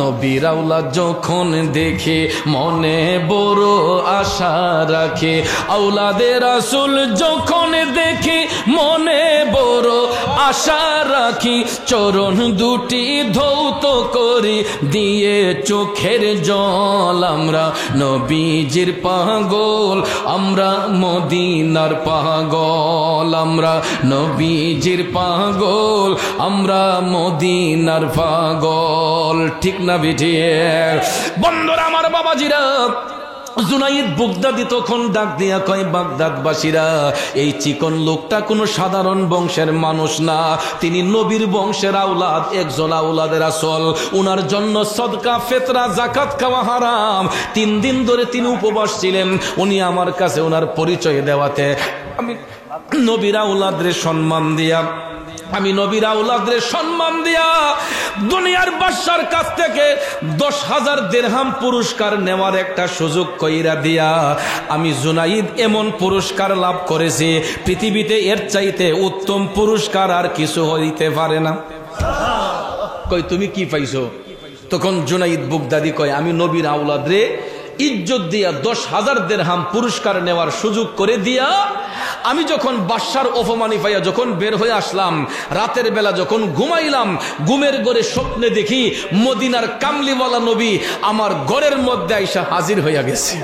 নবীর আওলাদ যখন দেখে মনে বড় আশা রাখে, আওলাদে রাসূল যখন দেখে মনে বড় আশা রাখি, চরণ দুটি ধৌত করি দিয়ে চোখের জল, আমরা নবীজির পাগল, আমরা মদিনার পাগল, আমরা নবীজির পাগল, আমরা মদিনার পাগল। ঠিক না বিঠিয়ে বন্ধুরা আমার, বাবাজিরা, জুনাইদ বাগদাদি তখন ডাক দিয়া কয় বাগদাদবাসীরা, এই চিকন লোকটা কোনো সাধারণ বংশের মানুষ না, তিনি নবীর বংশের আওলাদ, একজন আওলাদের রাসূল। উনার জন্য সদকা ফিতরা যাকাত খাওয়া হারাম। 3 দিন ধরে তিনি উপবাস ছিলেন। উনি আমার কাছে ওনার পরিচয় দেওয়াতে আমি নবীর আওলাদের সম্মান দিয়া, আমি নবীর আওলাদের সম্মান দিয়া দুনিয়ার বাদশার কাছ থেকে 10,000 দিরহাম পুরস্কার নেওয়ার একটা সুযোগ কইরা দিয়া আমি জুনাইদ এমন পুরস্কার লাভ করেছি, পৃথিবীতে এর চাইতে উত্তম পুরস্কার আর কিছু হইতে পারে না। কই তুমি কি পাইছো? তখন জুনাইদ বাগদাদি কয় আমি নবীর আওলাদরে ইজ্জত দিয়া 10,000 দিরহাম পুরস্কার নেওয়ার সুযোগ করে দিয়া আমি যখন বাদশার অপমানি পাইয়া যখন বের হয়ে আসলাম, রাতের বেলা যখন ঘুমাইলাম, ঘুমের ঘরে স্বপ্নে দেখি মদিনার কামলিওয়ালা নবী আমার ঘরের মধ্যে আইসা হাজির হইয়া গেছে।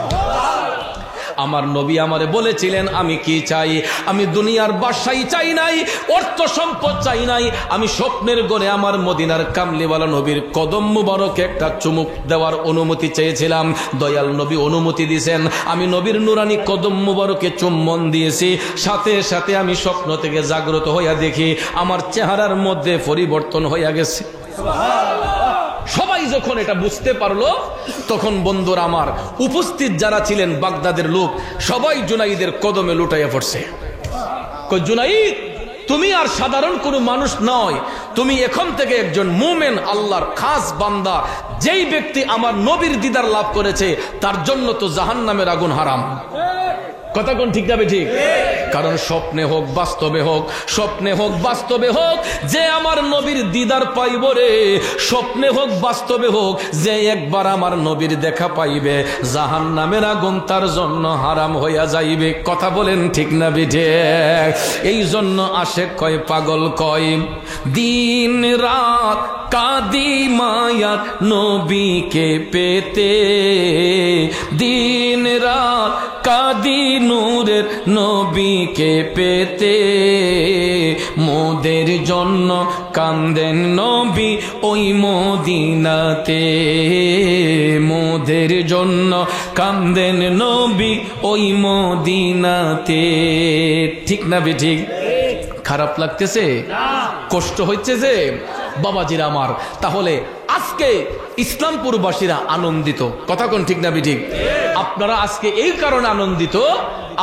আমার নবী আমারে বলেছিলেন আমি কি চাই, আমি দুনিয়ার বাদশাহী চাই নাই, অর্থ সম্পদ চাই নাই, আমি স্বপ্নের ঘরে আমার মদিনার কামলিওয়ালা নবীর কদম মুবারকে একটা চুমুক দেওয়ার অনুমতি চেয়েছিলাম। দয়াল নবী অনুমতি দিয়েছেন, আমি নবীর নুরানি কদম মুবারকে চুম্বন দিয়েছি। সাথে সাথে আমি স্বপ্ন থেকে জাগ্রত হইয়া দেখি আমার চেহারার মধ্যে পরিবর্তন হইয়া গেছে। সবাই যখন এটা বুঝতে পারলো, তখন বন্ধুরা আমার, উপস্থিত যারা ছিলেন বাগদাদের লোক, সবাই জুনাইদের কদমে লুটাইয়া পড়ছে। কই জুনাইদ, তুমি আর সাধারণ কোনো মানুষ নয়, তুমি এখন থেকে একজন মুমিন, আল্লাহর খাস বান্দা। যেই ব্যক্তি আমার নবীর দিদার লাভ করেছে তার জন্য তো জাহান্নামের আগুন হারাম। কথা কোন ঠিক যাবে ঠিক? কারণ স্বপ্নে হোক বাস্তবে হোক, স্বপ্নে হোক বাস্তবে হোক, যে আমার নবীর দিদার পাইব রে, স্বপ্নে হোক বাস্তবে হোক, যে একবার আমার নবীর দেখা পাইবে, জাহান্নামের আগুন তার জন্য হারাম হইয়া যাইবে। কথা বলেন ঠিক না বিঠে? এই জন্য আশেক কয়, পাগল কয়, দিন রাত কাদি মায়ার নবীকে পেতে, দিন রাত কাদি নূরের নবীকে পেতে, মোদের জন্য কান্দেন নবী ওই মদিনাতে, মোদের জন্য কান্দেন নবী ওই মদিনাতে। ঠিক না বেঠিক? খারাপ লাগতেছে? কষ্ট হচ্ছে যে বাবাজিরা আমার? তাহলে আজকে ইসলামপুরবাসীরা আনন্দিত। কথা কোন ঠিক না বেঠিক? আপনারা আজকে এই কারণে আনন্দিত,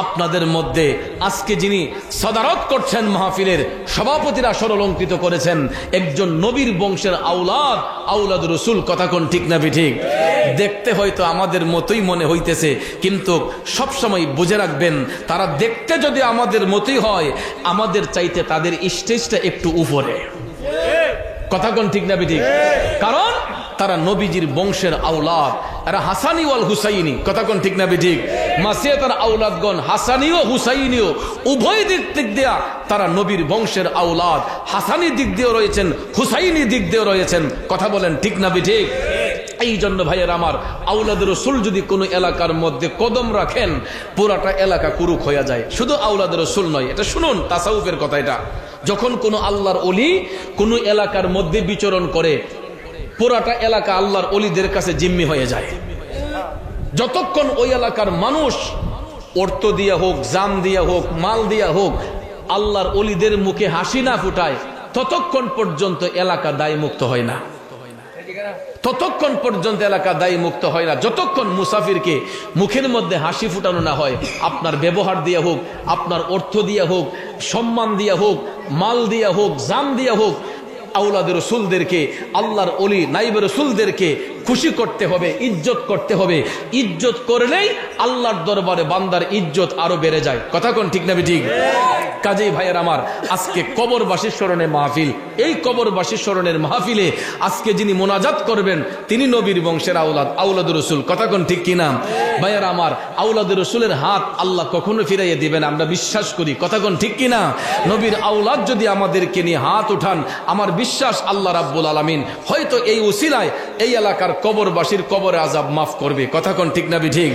আপনাদের মধ্যে আজকে যিনি সদারত করছেন মাহফিলের সভাপতিরা সরলঙ্কিত করেছেন একজন নবীর বংশের আওলাদ, আওলাদ রসুল। কথা কোন ঠিক না বেঠিক? দেখতে হয়তো আমাদের মতোই মনে হইতেছে, কিন্তু সবসময় বুঝে রাখবেন, তারা দেখতে যদি আমাদের মতোই হয়, আমাদের চাইতে তাদের স্টেজটা একটু উপরে। কথা কোন ঠিক না বেঠিক? কারণ তারা নবীজির বংশের আওলাদ, এরা হাসানি ওয়াল হুসাইনি। কথা কোন ঠিক না বেঠিক? মাসিয়াতার আওলাদগণ হাসানিও হুসাইনিও উভয় দিক দিয়া তারা নবীর বংশের আওলাদ, হাসানি দিক দিয়েও রয়েছেন, হুসাইনি দিক দিয়েও রয়েছেন। কথা বলেন ঠিক না বেঠিক? এই জন্য ভাইয়ের আমার, আওলাদের রসুল যদি কোনো এলাকার মধ্যে কদম রাখেন, পুরাটা এলাকা কুরুক হয়ে যায়। শুধু আওলাদের রসুল নয়, এটা শুনুন তাসাউফের কথা। এটা যখন কোনো আল্লাহর ওলি কোনো এলাকার মধ্যে বিচরণ করে, পুরাটা এলাকা আল্লাহর ওলিদের কাছে জিম্মি হয়ে যায়। যতক্ষণ ওই এলাকার মানুষ অর্থ দিয়া হোক, জান দিয়া হোক, মাল দিয়া হোক, আল্লাহর ওলিদের মুখে হাসি না ফুটায়, ততক্ষণ পর্যন্ত এলাকা দায় মুক্ত হয় না। ততক্ষণ পর্যন্ত এলাকা দায়ী মুক্ত হয় না, যতক্ষণ মুসাফিরকে মুখের মধ্যে হাসি ফুটানো না হয়। আপনার ব্যবহার দিয়া হোক, আপনার অর্থ দিয়া হোক, সম্মান দিয়া হোক, মাল দিয়া হোক, জান দিয়া হোক, আওলাদের রসুলদেরকে, আল্লাহর ওলি নাইবে রসুলদেরকে খুশি করতে হবে, ইজ্জত করতে হবে। ইজ্জত করলেই আল্লাহর দরবারে বান্দার ইজ্জত আরো বেড়ে যায়। কথা কোন ঠিক না ঠিক? কাজেই ভাইয়ের আমার, আজকে কবরবাসীর স্মরণে মাহফিল। এই কবরবাসীর স্মরণের মাহফিলে আজকে যিনি মোনাজাত করবেন তিনি নবীর বংশের আওলাদ, আওলাদুর রসুল। কথা কোন ঠিক কিনা? ভাইয়ের আমার, আওলাদুর রসুলের হাত আল্লাহ কখনো ফিরাইয়ে দিবেন, আমরা বিশ্বাস করি। কথা কোন ঠিক কিনা? নবীর আওলাদ যদি আমাদেরকে নিয়ে হাত উঠান, আমার বিশ্বাস আল্লাহ রাব্বুল আলামিন হয়তো এই উসিলায় এই এলাকার কবরবাসীর কবরে আযাব মাফ করবে। কথা কোন ঠিক না ঠিক?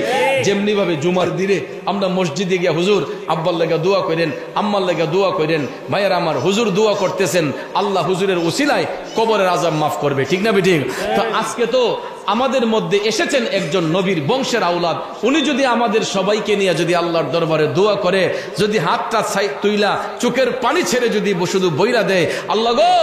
যেমনি ভাবে জুমার দিনে আমরা মসজিদে গিয়া হুজুর আব্বার লাগা দোয়া করেন, আম্মার লাগা দোয়া করেন, ভাইয়ের আমার হুজুর দোয়া করতেছেন, আল্লাহ হুজুরের উসিলায় কবরের আযাব মাফ করবে। ঠিক না ঠিক? তো আজকে তো আমাদের মধ্যে এসেছেন একজন নবীর বংশের আওলাদ, উনি যদি আমাদের সবাইকে নিয়ে যদি আল্লাহর দরবারে দোয়া করে, যদি হাতটা তুইলা চোখের পানি ছেড়ে যদি শুধু বইরা দেয়, আল্লাহ গো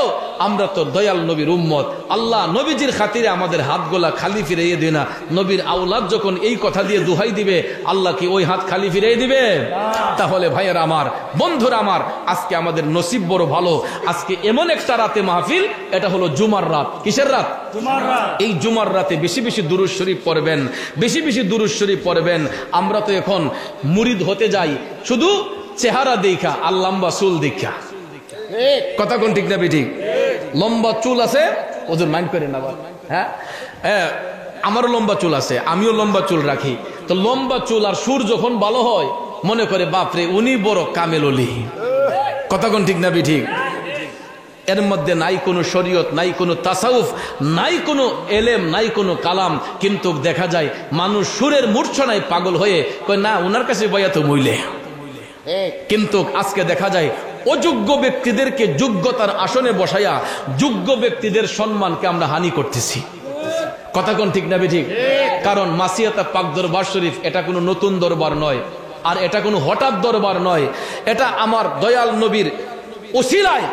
আমরা তো দয়াল নবীর উম্মত, আল্লাহ নবীজির খাতিরে আমাদের হাতগুলা খালি ফিরাইয়ে দিও না। নবীর আওলাদ যখন এই কথা দিয়ে দোহাই দিবে, আল্লাহ কি ওই হাত খালি ফিরিয়ে দিবে? তাহলে ভাইয়ের আমার, বন্ধুরা আমার, আজকে আমাদের নসিব বড় ভালো। আজকে এমন একটা রাতে মাহফিল, এটা হলো জুমার রাত। কিসের রাত? জুমার রাত। এই জুমার রাতে বেশি বেশি দুরূদ শরীফ পড়বেন, বেশি বেশি দুরূদ শরীফ পড়বেন। আমরা তো এখন মুরিদ হতে যাই শুধু চেহারা দেখা আর লম্বা চুল দেখা। কথা কোন ঠিক না ঠিক? লম্বা চুল আছে, ওজন মাইন্ড করেন আবার। হ্যাঁ, আমারও লম্বা চুল আছে, আমিও লম্বা চুল রাখি। তো লম্বা চুল আর সুর যখন ভালো হয়, মনে করে বাপরে উনি বড় কামেল ওলি। কথা কোন ঠিক না ঠিক? এর মধ্যে নাই কোনো শরীয়ত, নাই কোনো তাসাউফ, নাই কোনো এলেম, নাই কোনো কালাম, কিন্তু দেখা যায় মানুষ সুরের মূর্ছনায় পাগল হয়ে কয় না ওনার কাছে বয়া তো মইলে। কিন্তু আজকে দেখা যায় অযোগ্য ব্যক্তিদেরকে যোগ্যতার আসনে বসাইয়া যোগ্য ব্যক্তিদের সম্মানকে আমরা হানি করতেছি। কথা কোন ঠিক না ঠিক? কারণ মাসিয়াতা পাক দরবার শরীফ এটা কোনো নতুন দরবার নয়, আর এটা কোনো হঠাৎ দরবার নয়। এটা আমার দয়াল নবীর ওসিলায়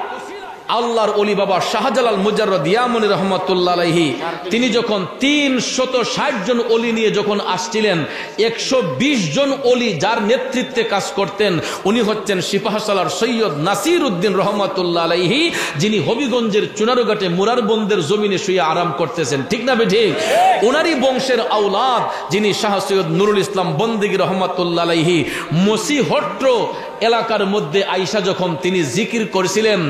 আল্লাহর ওলি বাবা শাহজালাল মুজাররদ ইয়ামনি রহমাতুল্লাহ আলাইহি, তিনি যখন 360 জন ওলি নিয়ে যখন আসছিলেন, 120 জন ওলি যার নেতৃত্বে কাজ করতেন, উনি হচ্ছেন সিপাহসালার সৈয়দ নাসির উদ্দিন রহমাতুল্লাহ আলাইহি, যিনি হবিগঞ্জের চুনারুঘাটে মুরারবন্দের জমিনে শুয়ে আরাম করতেছেন। ঠিক না ঠিক? ওনারই বংশের আওলাদ যিনি শাহ সৈয়দ নুরুল ইসলাম বন্দেগী রহমাতুল্লাহ আলাইহি, মসিহট্র এলাকার মধ্যে আইসা যখন তিনি জিকির করেছিলেন,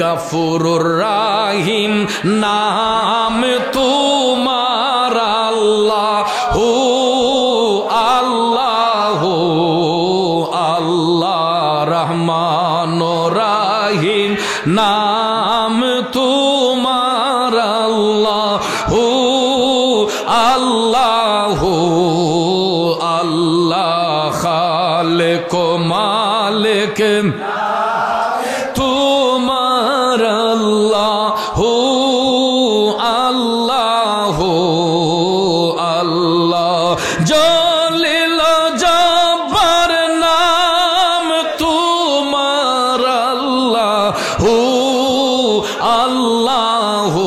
গাফুরুর রাহিম নাম তোমার আল্লাহু আল্লাহু আল্লাহ, রহমানুর রাহিম নাম তোমার আল্লাহু আল্লাহু আল্লাহ, খালিক মালিক তোমার আল্লাহু আল্লাহু আল্লাহ, জলিল জব্বার নাম তোমার আল্লাহু আল্লাহু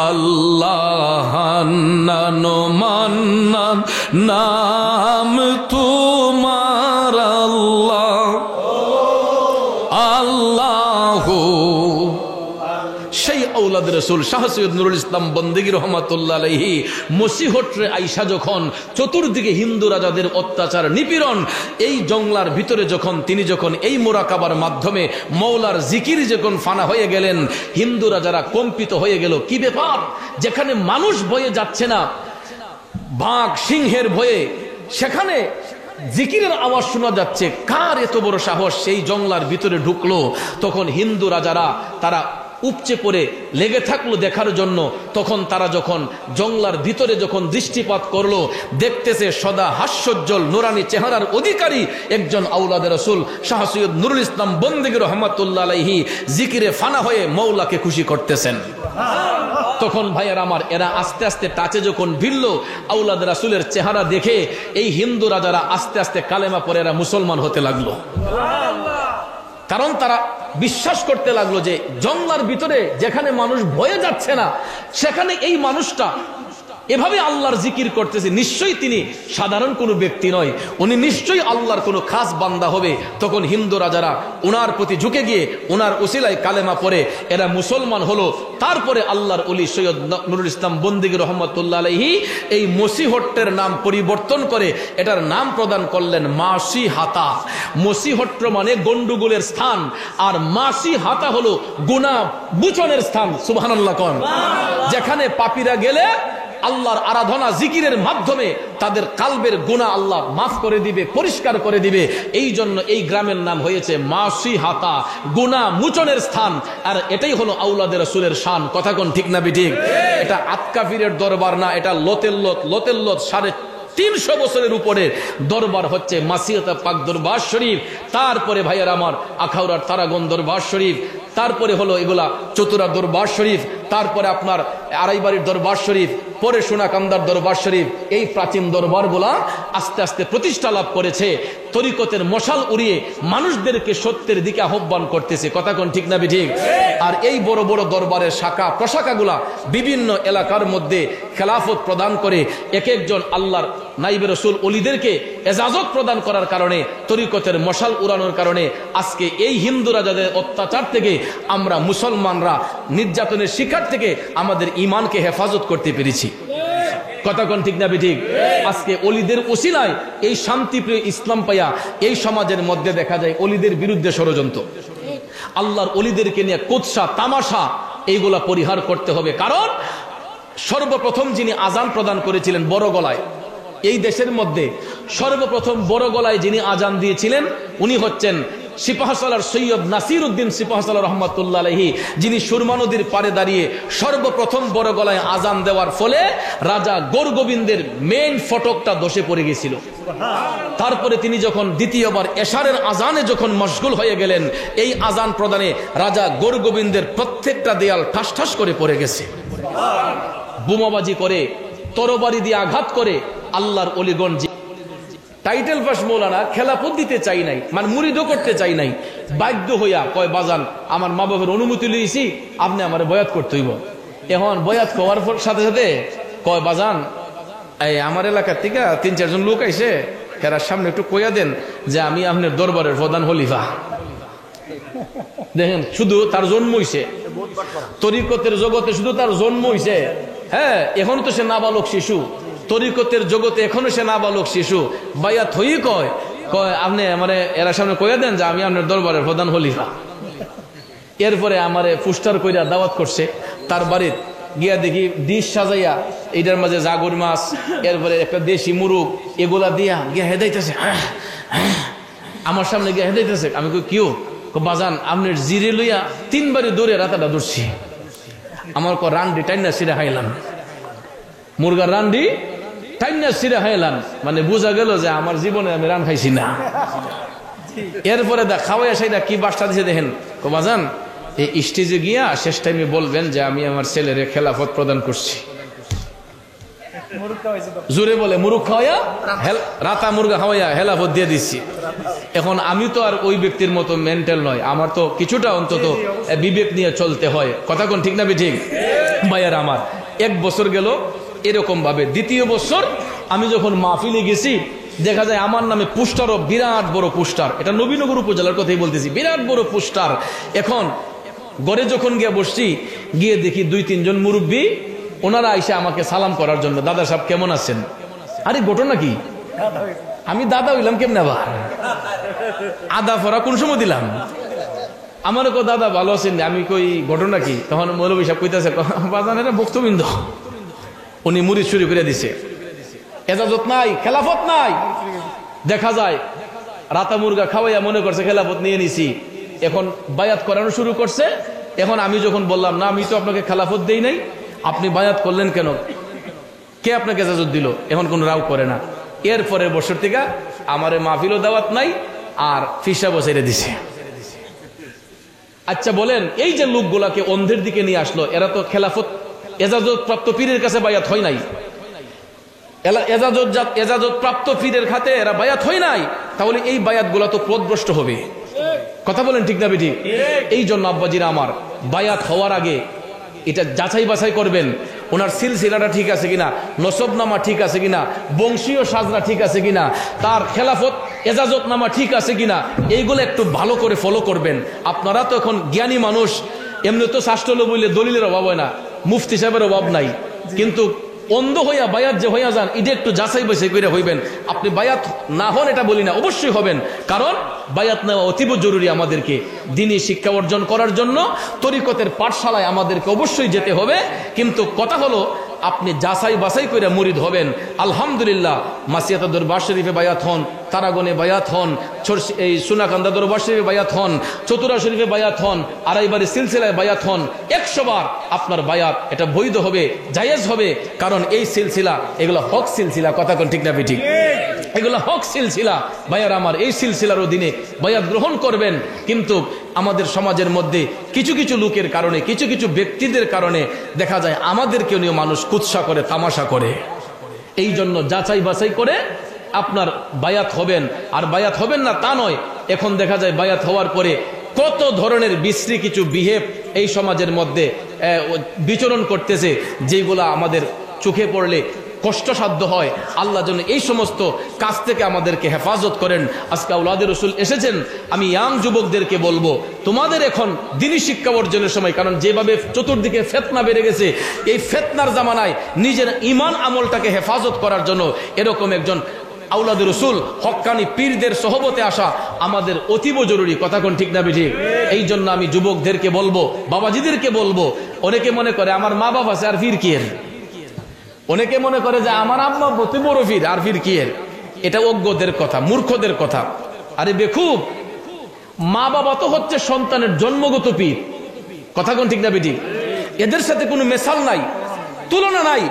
আল্লাহ, হান্নান মান্নান নাম তোমার আল্লাহ আল্লাহু। সেই আওলাদ রাসূল শাহ সৈয়দ নুরুল ইসলাম বন্দেগী রহমাতুল্লাহ আলাইহি মসিহট্রে আইসা যখন চতুর্দিকে হিন্দু রাজাদের অত্যাচার নিপীড়ন, এই জংলার ভিতরে যখন তিনি যখন এই মুরাকাবার মাধ্যমে মওলার জিকির যখন ফানা হয়ে গেলেন, হিন্দু রাজারা কম্পিত হয়ে গেল। কি ব্যাপার? যেখানে মানুষ ভয়ে যাচ্ছে না, বাঘ সিংহের ভয়ে, সেখানে জিকিরের আওয়াজ শোনা যাচ্ছে। কার এত বড় সাহস সেই জংলার ভিতরে ঢুকলো? তখন হিন্দু রাজারা তারা উপচে পড়ে লেগে থাকলো দেখার জন্য। তখন তারা যখন জংলার ভিতরে যখন দৃষ্টিপাত করলো, দেখতেছে সদা হাস্যোজ্জ্বল নুরানি চেহারার অধিকারী একজন আওলাদে রাসূল শাহ সৈয়দ নুরুল ইসলাম বন্দেগী রহমাতুল্লাহ আলাইহি জিকিরে ফানা হয়ে মওলাকে খুশি করতেছেন। তখন ভাইয়ার আমার, এরা আস্তে আস্তে টাচে যখন ভিড়ল, আওলাদ রাসূলের চেহারা দেখে এই হিন্দু রাজারা আস্তে আস্তে কালেমা পড়ে এরা মুসলমান হতে লাগলো। কারণ তারা বিশ্বাস করতে লাগলো যে জঙ্গলার ভিতরে যেখানে মানুষ ভয়ে যাচ্ছে না, সেখানে এই মানুষটা এভাবে আল্লাহর জিকির করতেছে, নিশ্চয়ই তিনি সাধারণ কোনো ব্যক্তি নয়, উনি নিশ্চয়ই আল্লাহর কোনো খাস বান্দা হবে। তখন হিন্দু রাজারা ওনার প্রতি ঝুঁকে গিয়ে ওনার উসিলায় কালেমা পড়ে এরা মুসলমান হলো। তারপরে আল্লাহর ওলি সৈয়দ নুরুল ইসলাম বন্দেগী রহমাতুল্লাহ আলাইহি এই মসিহট্টের নাম পরিবর্তন করে এটার নাম প্রদান করলেন মাসি হাতা। মসিহট্ট মানে গন্ডগোলের স্থান, আর মাসি হাতা হলো গুনাহ বুচনের স্থান। সুবহানাল্লাহ কোন, যেখানে পাপীরা গেলে আল্লাহর আরাধনা জিকিরের মাধ্যমে তাদের কালবের গুনাহ আল্লাহ মাফ করে দিবে, পরিষ্কার করে দিবে। এই জন্য এই গ্রামের নাম হয়েছে মাসি হাতা, গুনাহ মোচনের স্থান। আর এটাই হলো আওলাদে রাসূলের শান। কথা কোন ঠিক না বিঠিক? এটা আতকাফিরের দরবার না, এটা লতেল্লত 350 বছরের উপরে দরবার হচ্ছে মাসিহাতা পাক দরবার শরীফ। তারপরে ভাইয়ার আমার আখাউড়ার তারাগণ দরবার শরীফ, তারপরে হলো এগুলা চতুরা দরবার শরীফ, তারপরে আপনার আড়াইবাড়ির দরবার শরীফ, পরে সোনাকান্দার দরবার শরীফ। এই প্রাচীন দরবারগুলা আস্তে আস্তে প্রতিষ্ঠা লাভ করেছে, তরিকতের মশাল উড়িয়ে মানুষদেরকে সত্যের দিকে আহ্বান করতেছে। কথা কোন ঠিক না ঠিক? আর এই বড় বড় দরবারের শাখা প্রশাখাগুলা বিভিন্ন এলাকার মধ্যে খেলাফত প্রদান করে এক একজন আল্লাহর নাইবে রাসূল ওলিদেরকে এজাজত প্রদান করার কারণে, তরিকতের মশাল উড়ানোর কারণে আজকে এই হিন্দু রাজাদের অত্যাচার থেকে আমরা মুসলমানরা নির্যাতনের শিকার থেকে আমাদের ঈমানকে হেফাজত করতে পেরেছি। কথা কোন ঠিক না ঠিক? আজকে ওলিদের ওসিলায় এই শান্তিপ্রিয় ইসলাম পাইয়া এই সমাজের মধ্যে দেখা যায় ওলিদের বিরুদ্ধে ষড়যন্ত্র, আল্লাহর ওলিদেরকে নিয়ে কুৎসা তামাশা, এইগুলা পরিহার করতে হবে। কারণ সর্বপ্রথম যিনি আজান প্রদান করেছিলেন বড় গলায়, এই দেশের মধ্যে সর্বপ্রথম বড় গলায় যিনি আজান দিয়েছিলেন উনি হচ্ছেন সিপাহসালার সৈয়দ নাসির উদ্দিন সিপাহসালার রহমাতুল্লাহ আলাইহি, যিনি সুরমা নদীর পাড়ে দাঁড়িয়ে সর্বপ্রথম বড় গলায় আজান দেওয়ার ফলে রাজা গোরগোবিন্দের মেইন ফটকটা ধসে পড়ে গেছিল। তারপরে তিনি যখন দ্বিতীয়বার এশারের আজানে যখন মশগুল হয়ে গেলেন, এই আজান প্রদানে রাজা গোরগোবিন্দের প্রত্যেকটা দেয়াল ঠাস ঠাস করে পড়ে গেছে। বোমাবাজি করে, তরবারি দিয়ে আঘাত করে আল্লাহর ওলিগণ টাইটেল পাস মৌলানা খেলাফত দিতে চাই নাই, মানে মুরিদও করতে চাই নাই, বাধ্য হইয়া কয় বাজান আমার মা বাবার অনুমতি লইছি, আপনি আমার বয়াত করতে হইব। এখন বয়াত হওয়ার সাথে সাথে কয় বাজান এই আমার এলাকার থেকে 3-4 জন লোক আইছে, এরার সামনে একটু কইয়া দেন যে আমি আপনার দরবারের প্রধান খলিফা। দেখেন শুধু তার জন্ম হইছে, তরিকতের জগতে শুধু তার জন্ম হইছে, হ্যাঁ এখনো তো সে নাবালক শিশু, তরিকতের জগতে এখনো সে নাবালক শিশু। বায়াত হই কয় আপনি আমারে এরা সামনে কইয়া দেন যে আমি আপনার দরবারের প্রধান খলিফা। এরপরে আমারে পুস্টার কইরা দাওয়াত করছে, তার বাড়ির গিয়া দেখি ডিশ সাজাইয়া এইটার মাঝে জাগর মাছ, এরপরে একটা দেশি মুরগ, এগুলা দিয়া গিয়া হেদাইতেছে, আমার সামনে গিয়া হেদাইতেছে। আমি কই কিও? বাজান আপনার জিরে লইয়া 3 বারে দৌড়ে রাতাটা দৌড়ছি। আমার রান্ডি টাইনা সিরা খাইলাম, মুরগার রান্ডি টাইনা সিরা খাইলাম, মানে বোঝা গেল যে আমার জীবনে আমি রান খাইছি না। এরপরে খাওয়াইয়া সেইটা কি বাসটা দিছে দেখেন, বাজান এই স্টেজে গিয়া শেষ টাইমে বলবেন যে আমি আমার ছেলের খেলাফত প্রদান করছি। জোরে বলে মুরগ খাওয়াইয়া রাতা মুরগা খাওয়াইয়া হেলাফত দিয়ে দিচ্ছি। এখন আমি তো আর ওই ব্যক্তির মতো মেন্টাল নয়, আমার তো কিছুটা অন্তত বিবেক নিয়ে চলতে হয়। কথা কোন ঠিক না ঠিক? ভাইয়ার আমার 1 বছর গেল এরকম ভাবে। দ্বিতীয় বছর আমি যখন মাহফিলে গেছি, দেখা যায় আমার নামে পোস্টারও, বিরাট বড় পোস্টার, এটা নবীনগর উপজেলার কথাই বলতেছি, বিরাট বড় পোস্টার। এখন ঘরে যখন গিয়ে বসছি, গিয়ে দেখি 2-3 জন মুরব্বী, ওনারা আইসা আমাকে সালাম করার জন্য, দাদা সাহেব কেমন আছেন? আরে ঘটনা কি? আমি দাদা হইলাম কেমনে? আবার আদা ফরা কোন সময় দিলাম? আমার কো দাদা ভালো আছেন? আমি কই ঘটনা কি? তখন মৌলভী সাহেব কইতেছে, বাজানের ভক্তবৃন্দ, উনি মুড়ি চুরি করে দিছে, এজাজত নাই, খেলাফত নাই। দেখা যায় রাতা মুরগা খাওয়াইয়া মনে করছে খেলাফত নিয়ে নিছি। এখন বায়াত করানো শুরু করছে, এখন আমি যখন বললাম না আমি তো আপনাকে খেলাফত দেই নাই, আপনি বায়াত করলেন কেন, কে আপনাকে ইজাজত দিল, এখন কোন রাও করে না। এরপরে বছর থেকে আমারে মাহফিলও দাওয়াত নাই আর ফিসা বসাইরে দিছে। আচ্ছা বলেন, এই যে লোকগুলাকে অন্ধের দিকে নিয়ে আসলো, এরা তো খেলাফত এজাজত প্রাপ্ত পীরের কাছে বায়াত হয় নাই, এজাজত প্রাপ্ত পীরের খাতে এরা বায়াত হয় নাই, তাহলে এই বায়াত গুলা তো পথভ্রষ্ট হবে। কথা বলেন ঠিক না বেঠিক? এই জন্য আব্বাজিরা আমার, বায়াত হওয়ার আগে এটা যাচাই বাছাই করবেন, ওনার সিলসিলাটা ঠিক আছে কিনা, নসবনামা ঠিক আছে কিনা, বংশীয় সাজনা ঠিক আছে কিনা, তার খেলাফত এজাজতনামা ঠিক আছে কিনা, এইগুলো একটু ভালো করে ফলো করবেন। আপনারা তো এখন জ্ঞানী মানুষ, এমনি তো শাস্ত্র বললে দলিলের অভাব হয় না, মুফতি সাহেবের অভাব নাই, কিন্তু অন্ধ হইয়া বায়াত যে হইয়া যান, এটা একটু যাচাই বাছাই করে হইবেন। আপনি বায়াত না হন এটা বলি না, অবশ্যই হবেন, কারণ বায়াত নেওয়া অতীব জরুরি। আমাদেরকে দ্বীনি শিক্ষা অর্জন করার জন্য তরিকতের পাঠশালায় আমাদেরকে অবশ্যই যেতে হবে। কিন্তু কথা হলো, আপনি যাচাই বাছাই করে মুরিদ হবেন। আলহামদুলিল্লাহ, মাসিয়াতা দরবার শরীফে বায়াত হন, তারাগনে বায়াত হন, এই সোনাকান্দা দরবার শরীফে বায়াত হন, চতুরা শরীফে বায়াত হন, আড়াইবাড়ি সিলসিলায় বায়াত হন, 100 বার আপনার বায়াত এটা বৈধ হবে, জায়েজ হবে। কারণ এই সিলসিলা এগুলো হক সিলসিলা। কথা কোন ঠিক না ঠিক? এগুলো হক সিলসিলা। ভাইয়ার আমার, এই সিলসিলার অধীনে বায়াত গ্রহণ করবেন। কিন্তু আমাদের সমাজের মধ্যে কিছু কিছু লোকের কারণে, কিছু কিছু ব্যক্তিদের কারণে দেখা যায় আমাদেরকে নিয়ে মানুষ কুৎসা করে, তামাশা করে। এই জন্য যাচাই বাছাই করে আপনার বায়াত হবেন। আর বায়াত হবেন না তা নয়, এখন দেখা যায় বায়াত হওয়ার পরে কত ধরনের বিশ্রী কিছু বিহেভ এই সমাজের মধ্যে বিচরণ করতেছে, যেগুলা আমাদের চোখে পড়লে কষ্টসাধ্য হয়। আল্লাহ যেন এই সমস্ত কাজ থেকে আমাদেরকে হেফাজত করেন। আজকে আওলাদে রসুল এসেছেন, আমি ইয়াং যুবকদেরকে বলবো, তোমাদের এখন দ্বীনি শিক্ষা অর্জনের সময়। কারণ যেভাবে চতুর্দিকে ফিতনা বেড়ে গেছে, এই ফিতনার জামানায় নিজের ঈমান আমলটাকে হেফাজত করার জন্য এরকম একজন আওলাদে রসুল হক্কানি পীরদের সহবতে আসা আমাদের অতীব জরুরি। কথা কোন ঠিক না বেঠিক? এই জন্য আমি যুবকদেরকে বলবো, বাবাজিদেরকে বলবো, অনেকে মনে করে আমার মা বাবা আছে আর ফির কি এর, অনেকে মনে করে যে আমার আম্মা অতি বড় ফির আর ফির কি এর। এটা অজ্ঞদের কথা, মূর্খদের কথা। আরে বেকুব, মা বাবা তো হচ্ছে সন্তানের জন্মগত পীর। কথা কোন ঠিক না বেঠিক? এদের সাথে কোনো মেশাল নাই, তুলনা নাই।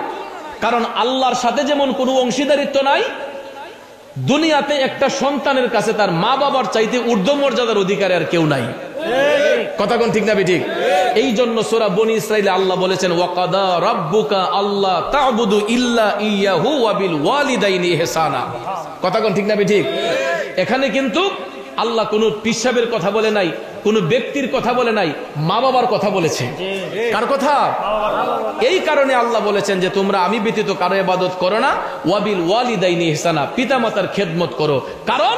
কারণ আল্লাহর সাথে যেমন কোনো অংশীদারিত্ব নাই, দুনিয়াতে একটা সন্তানের কাছে তার মা বাবার চাইতে ঊর্ধ্ব মর্যাদার অধিকারী আর কেউ নাই। কথা কোন ঠিক না বেঠিক? এই জন্য সূরা বনী ইসরাঈলে আল্লাহ বলেছেন, ওয়াকাদা রাব্বুকা আল্লা তা'বুদু ইল্লা ইয়াহু ওয়া বিল ওয়ালিদাইনি ইহসানা। কথা কোন ঠিক না বেঠিক? এখানে কিন্তু আল্লাহ কোনো পিসাবের কথা বলে নাই, কোনো ব্যক্তির কথা বলে নাই, মা বাবার কথা বলেছে। কার কথা? এই কারণে আল্লাহ বলেছেন যে তোমরা আমি ব্যতীত কারো ইবাদত করো না, ওয়া বিল ওয়ালিদাইনি ইহসানা, পিতামাতার খেদমত করো। কারণ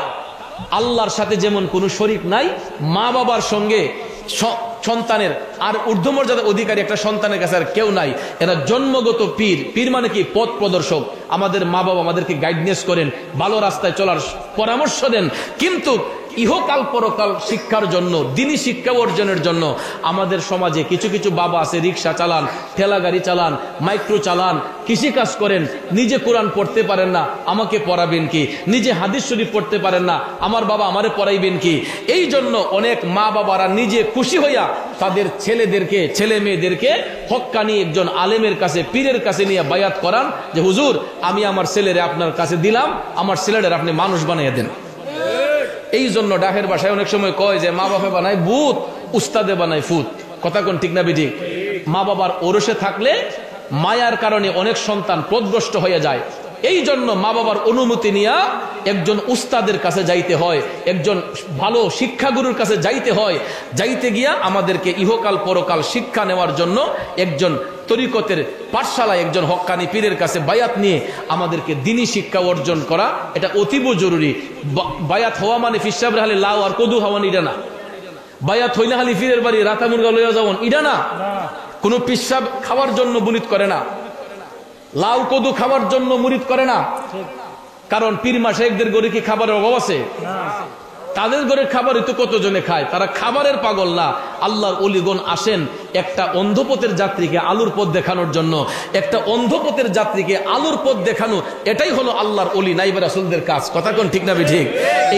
আল্লাহর সাথে যেমন কোনো শরীক নাই, মা বাবার সঙ্গে সন্তানের আর ঊর্ধ্বমর্যাদার অধিকারী একটা সন্তানের কাছে আর কেউ নাই। এরা জন্মগত পীর। পীর মানে কি? পথ প্রদর্শক। আমাদের মা বাবা আমাদেরকে গাইডনেস করেন, ভালো রাস্তায় চলার পরামর্শ দেন। কিন্তু ইহকাল পরকাল শিক্ষার জন্য, দ্বীনি শিক্ষা অর্জনের জন্য আমাদের সমাজে কিছু কিছু বাবা আছে, রিক্সা চালান, ঠেলা গাড়ি চালান, মাইক্রো চালান, কৃষিকাজ করেন, নিজে কোরআন পড়তে পারেন না, আমাকে পড়াবেন কি? নিজে হাদিস শরীফ পড়তে পারেন না, আমার বাবা আমারে পড়াইবেন কি? এই জন্য অনেক মা বাবারা নিজে খুশি হইয়া তাদের ছেলেদেরকে, ছেলে মেয়েদেরকে হক্কানি একজন আলেমের কাছে, পীরের কাছে নিয়ে বায়াত করান যে হুজুর আমি আমার ছেলেরে আপনার কাছে দিলাম, আমার ছেলেদের আপনি মানুষ বানিয়ে দেন। এই জন্য ডাকের ভাষায় অনেক সময় কয় যে মা বাবা বানায় ভূত, উস্তাদে বানায় ফুত। কথা কোন ঠিক না বেঠিক? মা বাবার ওরসে থাকলে মায়ার কারণে অনেক সন্তান পথভ্রষ্ট হয়ে যায়। এই জন্য মা বাবার অনুমতি নিয়ে একজন উস্তাদের কাছে যাইতে হয়, একজন ভালো শিক্ষাগুরুর কাছে যাইতে হয়। যাইতে গিয়া আমাদেরকে ইহকাল পরকাল শিক্ষা নেওয়ার জন্য একজন তরিকতের পাঠশালায় একজন হক্কানি পীরের কাছে বায়াত নিয়ে আমাদেরকে দ্বীনি শিক্ষা অর্জন করা, এটা অতীব জরুরি। বায়াত হওয়া মানে ফিসাব রাহালে লাউ আর কদু হওয়ান ইডা না। বায়াত হইলে হালি পীরের বাড়ি রাতা মুরগা লইয়া যাওয়ান ইডা না। কোনো পিসাব খাওয়ার জন্য মুরিদ করে না, লাউ কদু খাওয়ার জন্য মুরিদ করে না। কারণ পীর মাশায়েখদের গড়ে কি খাবারের অভাব আছে? তাদের ঘরের খাবারই তো কতজনে খায়, তারা খাবারের পাগল না। আল্লাহর ওলিগণ আসেন একটা অন্ধপথের যাত্রীকে আলুর পথ দেখানোর জন্য, একটা অন্ধপথের যাত্রীকে আলুর পথ দেখানো, এটাই হলো আল্লাহর ওলি নাইবে রাসূলদের কাজ। কথা কোন ঠিক না ঠিক?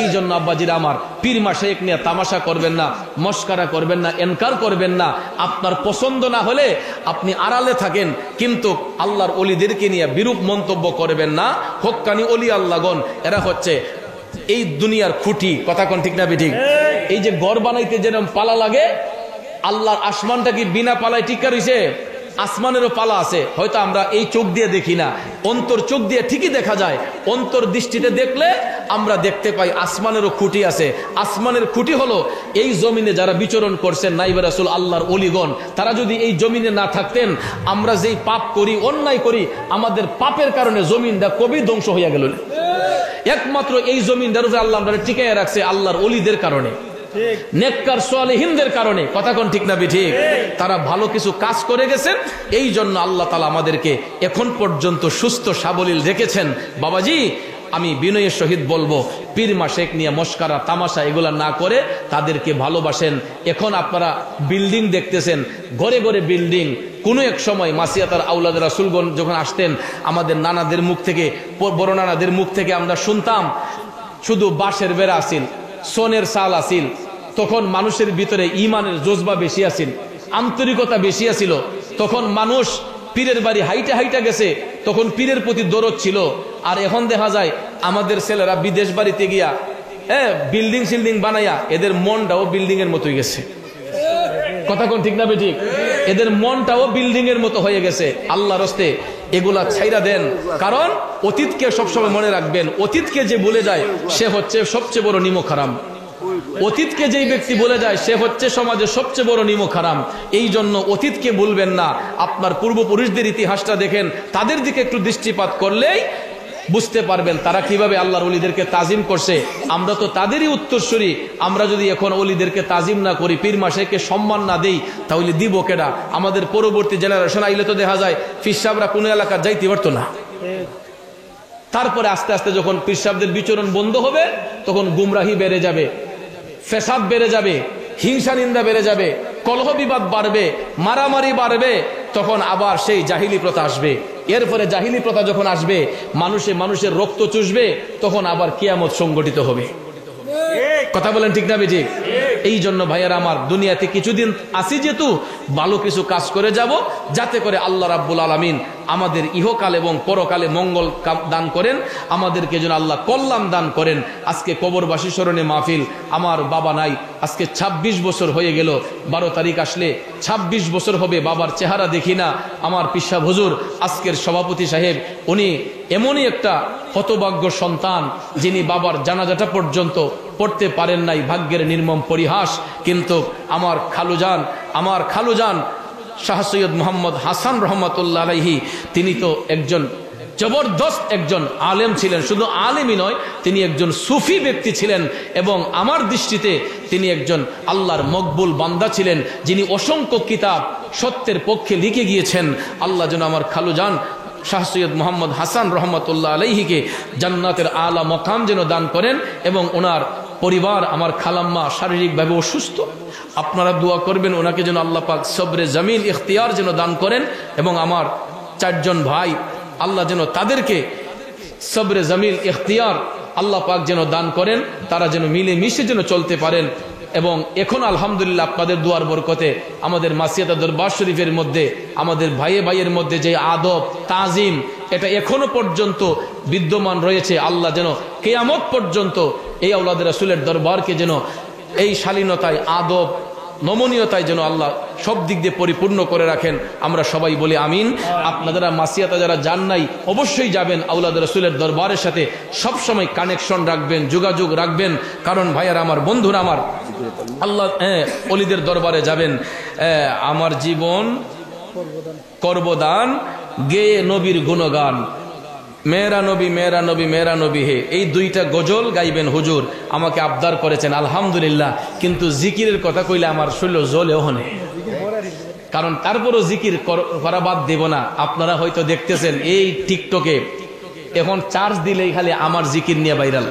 এই জন্য আব্বাজিরা আমার, পীর মাশায়েখ নিয়ে তামাশা করবেন না, মস্কারা করবেন না, এনকার করবেন না। আপনার পছন্দ না হলে আপনি আড়ালে থাকেন, কিন্তু আল্লাহর ওলিদেরকে নিয়ে বিরূপ মন্তব্য করবেন না। হক্কানি ওলি আল্লাহগণ এরা হচ্ছে এই দুনিয়ার খুঁটি। কথা কোন ঠিক না ঠিক? এই যে ঘর বানাইতে যেরকম পালা লাগে, আল্লাহর আসমানটা কি বিনা পালায় টিকা রইছে? আসমানেরও পালা আছে, হয়তো আমরা এই চোখ দিয়ে দেখি না, অন্তর চোখ দিয়ে ঠিকই দেখা যায়। অন্তর দৃষ্টিতে দেখলে আমরা দেখতে পাই আসমানেরও খুঁটি আছে। আসমানের খুঁটি হলো এই জমিনে যারা বিচরণ করছেন নাইবে রাসূল আল্লাহর ওলিগণ, তারা যদি এই জমিনে না থাকতেন, আমরা যেই পাপ করি, অন্যায় করি, আমাদের পাপের কারণে জমিনটা কবি ধ্বংস হইয়া গেল। একমাত্র এই জমিনটার উপরে আল্লাহ আমরা টিকাইয়া রাখছে আল্লাহর ওলিদের কারণে, নেককার সালেহিনদের কারণে। কথা কোন ঠিক না ঠিক? তারা ভালো কিছু কাজ করে গেছেন, এই জন্য আল্লাহ তাআলা আমাদেরকে এখন পর্যন্ত সুস্থ সাবলীল রেখেছেন। বাবাজি, আমি বিনয়ের সহিত বলবো, পীর মাশায়েখ নিয়ে মস্কারা তামাশা এগুলা না করে তাদেরকে ভালোবাসেন। এখন আপনারা বিল্ডিং দেখতেছেন, ঘরে ঘরে বিল্ডিং। কোনো এক সময় মাসিয়াতার আওলাদ রাসূলগণ যখন আসতেন, আমাদের নানাদের মুখ থেকে, বড় নানাদের মুখ থেকে আমরা শুনতাম শুধু বাঁশের বেড়া আসিল, সোনের চাল আসিল। তখন মানুষের ভিতরে ইমানের জজবা বেশি আসিল, আন্তরিকতা বেশি আসিল। তখন মানুষ পীরের বাড়ি হাইটা হাইটা গেছে, তখন পীরের প্রতি দরদ ছিল। আর এখন দেখা যায় আমাদের ছেলেরা বিদেশ বাড়িতে গিয়া বিল্ডিং সিল্ডিং বানাইয়া এদের মনটাও বিল্ডিং এর মতোই গেছে। কথা কোন ঠিক না ঠিক? এদের মনটাও বিল্ডিং এর মতো হয়ে গেছে। আল্লাহর রাস্তে এগুলা ছাইরা দেন, কারণ অতীতকে সবসময় মনে রাখবেন। অতীতকে যে ভুলে যায় সে হচ্ছে সবচেয়ে বড় নিমক হারাম। অতীতকে যেই ব্যক্তি বলে যায় সে হচ্ছে সমাজের সবচেয়ে বড় নিমক হারাম। এই জন্য অতীতকে ভুলবেন না। আপনার পূর্বপুরুষদের ইতিহাসটা দেখেন, তাদের দিকে একটু দৃষ্টিপাত করলেই বুঝতে পারবেন তারা কিভাবে আল্লাহর ওলিদেরকে তাজিম করছে। আমরা তো তাদেরই উত্তরসূরি। আমরা যদি এখন ওলিদেরকে তাজিম না করি, পীর মাশায়েখকে সম্মান না দেই, তাহলে দিব কেডা? আমাদের পরবর্তী জেনারেশন আইলে তো দেখা যায় পীর সাহেবরা কোনো এলাকার যাইতে পারতো না। তারপরে আস্তে আস্তে যখন পীর সাহেবদের বিচরণ বন্ধ হবে, তখন গুমরাহি বেড়ে যাবে, ফেসাদ বেড়ে যাবে, হিংসা নিন্দা বেড়ে যাবে, কলহ বিবাদ বাড়বে, মারামারি বাড়বে। তখন আবার সেই জাহিলি প্রথা আসবে। এরপরে জাহিলি প্রথা যখন আসবে, মানুষের রক্ত চুষবে, তখন আবার কিয়ামত সংগঠিত হবে। কথা বলেন ঠিক না ঠিক? এই জন্য ভাইয়ারা আমার, দুনিয়াতে কিছুদিন আসি যেহেতু, ভালো কিছু কাজ করে যাব, যাতে করে আল্লাহ রাব্বুল আলামিন আমাদের ইহকাল এবং পরকালে মঙ্গল দান করেন, আমাদেরকে যেন আল্লাহ কল্যাণ দান করেন। আজকে কবরবাসী স্মরণে মাহফিল। আমার বাবা নাই, আজকে 26 বছর হয়ে গেল। 12 তারিখ আসলে 26 বছর হবে বাবার চেহারা দেখি না। আমার পিসা হুজুর আজকের সভাপতি সাহেব, উনি এমনই একটা হতভাগ্য সন্তান যিনি বাবার জানাজাটা পর্যন্ত পড়তে পারেন নাই। ভাগ্যের নির্মম পরিহাস। কিন্তু আমার খালুজান শাহ সৈয়দ মোহাম্মদ হাসান রহমতুল্লাহ আলাইহি, তিনি তো একজন জবরদস্ত একজন আলেম ছিলেন। শুধু আলেমই নয়, তিনি একজন সুফি ব্যক্তি ছিলেন, এবং আমার দৃষ্টিতে তিনি একজন আল্লাহর মকবুল বান্দা ছিলেন, যিনি অসংখ্য কিতাব সত্যের পক্ষে লিখে গিয়েছেন। আল্লাহ যেন আমার খালুজান শাহ সৈয়দ মোহাম্মদ হাসান রহমতুল্লাহ আলাইহিকে জান্নাতের আলা মকাম যেন দান করেন, এবং ওনার পরিবার, আমার খালাম্মা শারীরিকভাবে অসুস্থ, আপনারা দোয়া করবেন ওনাকে যেন আল্লাহ পাক সবরে জামিল ইখতিয়ার যেন দান করেন, এবং আমার 4 জন ভাই, আল্লাহ যেন তাদেরকে সবরে জামিল ইখতিয়ার আল্লাহ পাক যেন দান করেন, তারা যেন মিলে মিশে যেন চলতে পারেন। এবং এখন আলহামদুলিল্লাহ আপনাদের দুয়ার বরকতে আমাদের মাসিয়াতা দরবার শরীফের মধ্যে আমাদের ভাইয়ের মধ্যে যে আদব তাজিম, এটা এখনো পর্যন্ত বিদ্যমান রয়েছে। আল্লাহ যেন কিয়ামত পর্যন্ত এই আওলাদ রাসূলের দরবারকে যেন এই শালীনতায়, আদব, নমনীয়তায় যেন আল্লাহ সব দিক দিয়ে পরিপূর্ণ করে রাখেন। আমরা সবাই বলি আমিন। আপনারা মাসিয়াতা যারা যান নাই, অবশ্যই যাবেন আওলাদ রাসূলের দরবারের সাথে সবসময় কানেকশন রাখবেন, যোগাযোগ রাখবেন। কারণ ভাইয়ারা আমার, বন্ধুরা আমার, আল্লাহ ওলিদের দরবারে যাবেন। আমার জীবন করবদান, গেয়ে নবীর গুণগান, মেরা নবী মেরা নবী মেরা নবী হে, এই 2টা গজল গাইবেন হুজুর, আমাকে আবদার করেছেন, আলহামদুলিল্লাহ। কিন্তু জিকিরের কথা কইলে আমার শরীর জ্বলে ওখানে, কারণ তারপরও জিকির করা বাদ দেব না। আপনারা হয়তো দেখতেছেন এই টিকটকে এখন চার্জ দিলেই খালি আমার জিকির নিয়ে ভাইরাল।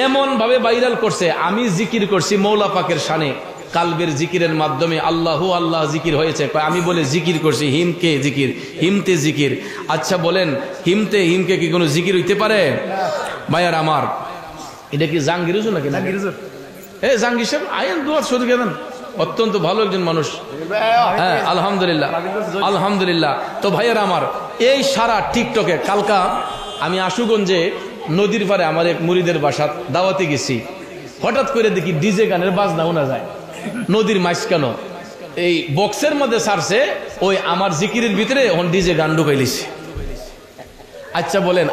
এমন ভাবে ভাইরাল করছে, আমি জিকির করছি মৌলা পাকের শানে কালবের জিকিরের মাধ্যমে, আল্লাহু আল্লাহ জিকির হয়েছে। আমি বলে জিকির করছি, হিমকে জিকির, হিমতে জিকির। আচ্ছা বলেন, হিমকে কি কোনো জিকির হইতে পারে? ভাইয়ার আমার, এটা কি জাহাঙ্গীর হুজুর নাকি? জাহাঙ্গীর সাহেব আইন দোয়া শরীর কেন, অত্যন্ত ভালো একজন মানুষ। হ্যাঁ, আলহামদুলিল্লাহ আলহামদুলিল্লাহ। তো ভাইয়ার আমার, এই সারা টিকটকে কালকা আমি আশুগঞ্জে নদীর পারে আমার এক মুরিদের বাসা দাওয়াতে গেছি, হঠাৎ করে দেখি ডিজে গানের বাজনা শোনা যায় নদীর মাঝখানো, এই বক্সের মধ্যে ছাড়ছে, ওই আমার জিকিরের ভিতরে এখন ডিজে গান ঢুকাইলিছে। আচ্ছা বলেন,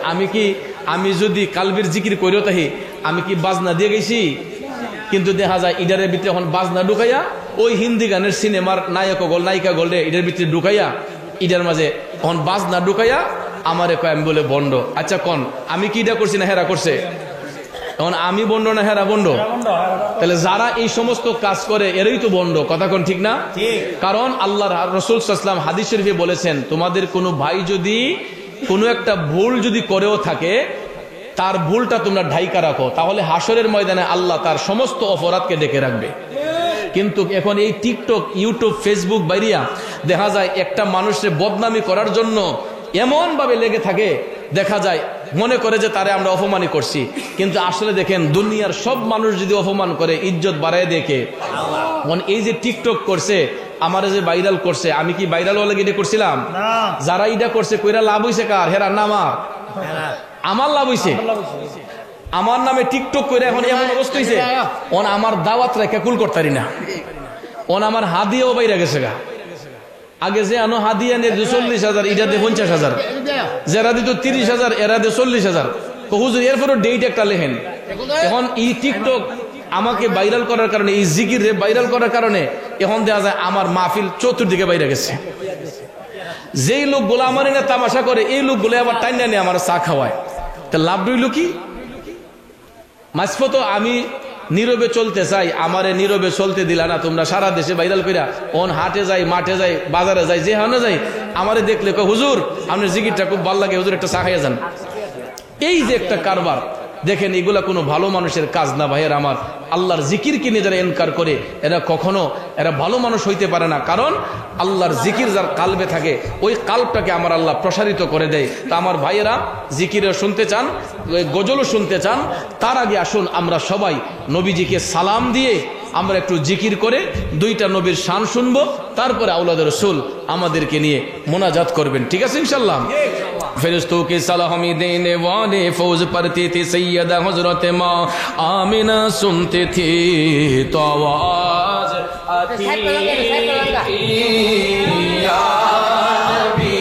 আমি যদি কালবের জিকির করেও তাহি আমি কি বাজনা দিয়ে গেছি? কিন্তু দেখা যায় ইডারের ভিতরে এখন বাজনা ঢুকাইয়া ওই হিন্দি গানের সিনেমার নায়ক গল নায়িকা গল ইডার ভিতরে ঢুকাইয়া, ইডার মাঝে এখন বাজনা ঢুকাইয়া আমারে কয় আমি বলে বন্ড। আচ্ছা কোন আমি কি এটা করছি না হেরা করছে? এখন আমি বন্ড না হেরা বন্ড? তাহলে যারা এই সমস্ত কাজ করে এরাই তো বন্ড, কথা কোন ঠিক না? কারণ আল্লাহ রাসূল সাল্লাল্লাহু আলাইহি ওয়াসাল্লাম হাদিস শরীফে বলেছেন, তোমাদের কোনো ভাই যদি কোনো একটা ভুল যদি করেও থাকে, তার ভুলটা তোমরা ঢাইকা রাখো, তাহলে হাসরের ময়দানে আল্লাহ তার সমস্ত অপরাধকে ডেকে রাখবে। কিন্তু এখন এই টিকটক, ইউটিউব, ফেসবুক বাইরিয়া দেখা যায় একটা মানুষের বদনামি করার জন্য এমন ভাবে লেগে থাকে, দেখা যায় মনে করে যে তারে আমরা অপমানই করছি, কিন্তু আসলে দেখেন দুনিয়ার সব মানুষ যদি অপমান করে, ইজ্জত বাড়ায় দেখে। এই যে টিকটক করছে, আমার যে ভাইরাল করছে, আমি কি ভাইরাল হলে এটা করছিলাম? যারা এটা করছে কইরা লাভ হইছে কার? হেরা না আমার লাভ হইছে। আমার নামে টিকটক করে এখন এমন অবস্থা হইছে, আমার দাওয়াত রেখে কুল করতারি না, আমার হাদিয়াও বাইরে গেছে গা। আগে যে আনো হাদিয়া নিয়ে 40,000, এটা দিয়ে 50,000, যারা দিত 30,000, এরা দিয়ে 40,000। হুজুর এরপরও ডেট একটা লেখেন। এখন এই টিকটক আমাকে ভাইরাল করার কারণে, এই জিকির ভাইরাল করার কারণে এখন দেখা যায় আমার মাহফিল চতুর্দিকে বাইরে গেছে। যেই লোকগুলো আমার এনে তামাশা করে, এই লোকগুলো আবার টাইনা নিয়ে আমার চা খাওয়ায়। তা লাভ রইল কি? মাঝপথ আমি নীরবে চলতে চাই, আমারে নীরবে চলতে দিলা না তোমরা, সারা দেশে ভাইরাল কইরা হাটে যাই, মাঠে যাই, বাজারে যাই, যে হানে যাই, আমারে দেখলে কয় হুজুর আপনার জিকিরটা খুব ভালো লাগে, হুজুর একটা চা খাইয়া যান। এই যে একটা কারবার, দেখেন এগুলা কোনো ভালো মানুষের কাজ না ভাইয়ের আমার। আল্লাহর জিকিরকে নিয়ে যারা ইনকার করে, এরা ভালো মানুষ হইতে পারে না। কারণ আল্লাহর জিকির যার কালবে থাকে, ওই কালবটাকে আমার আল্লাহ প্রসারিত করে দেয়। তা আমার ভাইয়েরা জিকিরও শুনতে চান, গজলও শুনতে চান, তার আগে আসুন আমরা সবাই নবীজিকে সালাম দিয়ে আমরা একটু জিকির করে দুইটা নবীর শান শুনবো, তারপরে আওলাদ রাসূল আমাদেরকে নিয়ে মোনাজাত করবেন। ঠিক আছে ইনশাআল্লাহ। फरिश्तों के सलामी देने वाले फौज पढ़ते थे सैयदा हजरत माँ आमिना, सुनते थे तो आवाज आती या नबी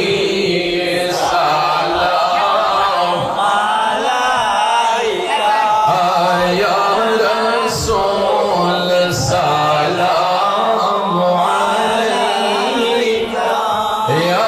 सलाम अलैका या रसूल सलाम अलैका या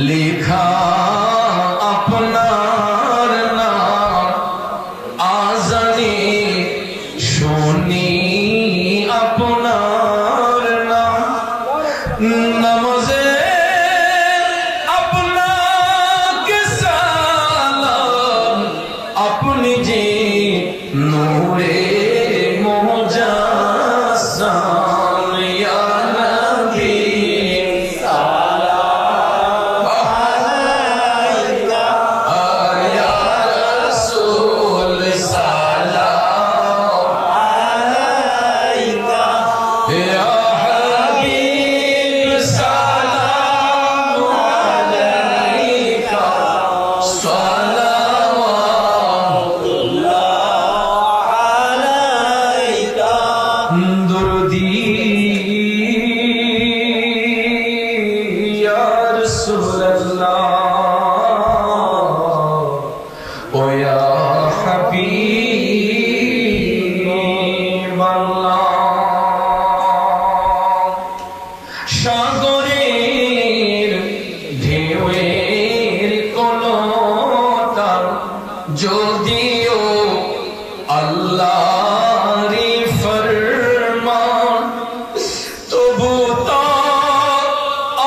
लिखा अपनार नाम आजनी শুনি আপনার নাম নমজে আপনাকে সালাম আপনি যে নূরে মুজাসসাম ইয়া নবী যদিও আল্লাহরই ফরমান, তবু তো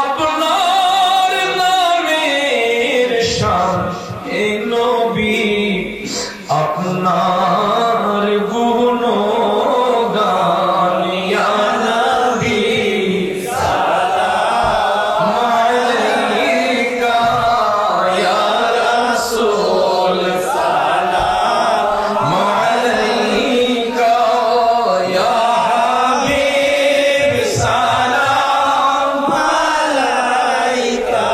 আপনার নামের শান হে নবী, আপনার গুণগান ইয়া নবী সালাম আলাইকা ইয়া রাসূল সালাম আলাইকা ইয়া হাবিব সালাম আলাইকা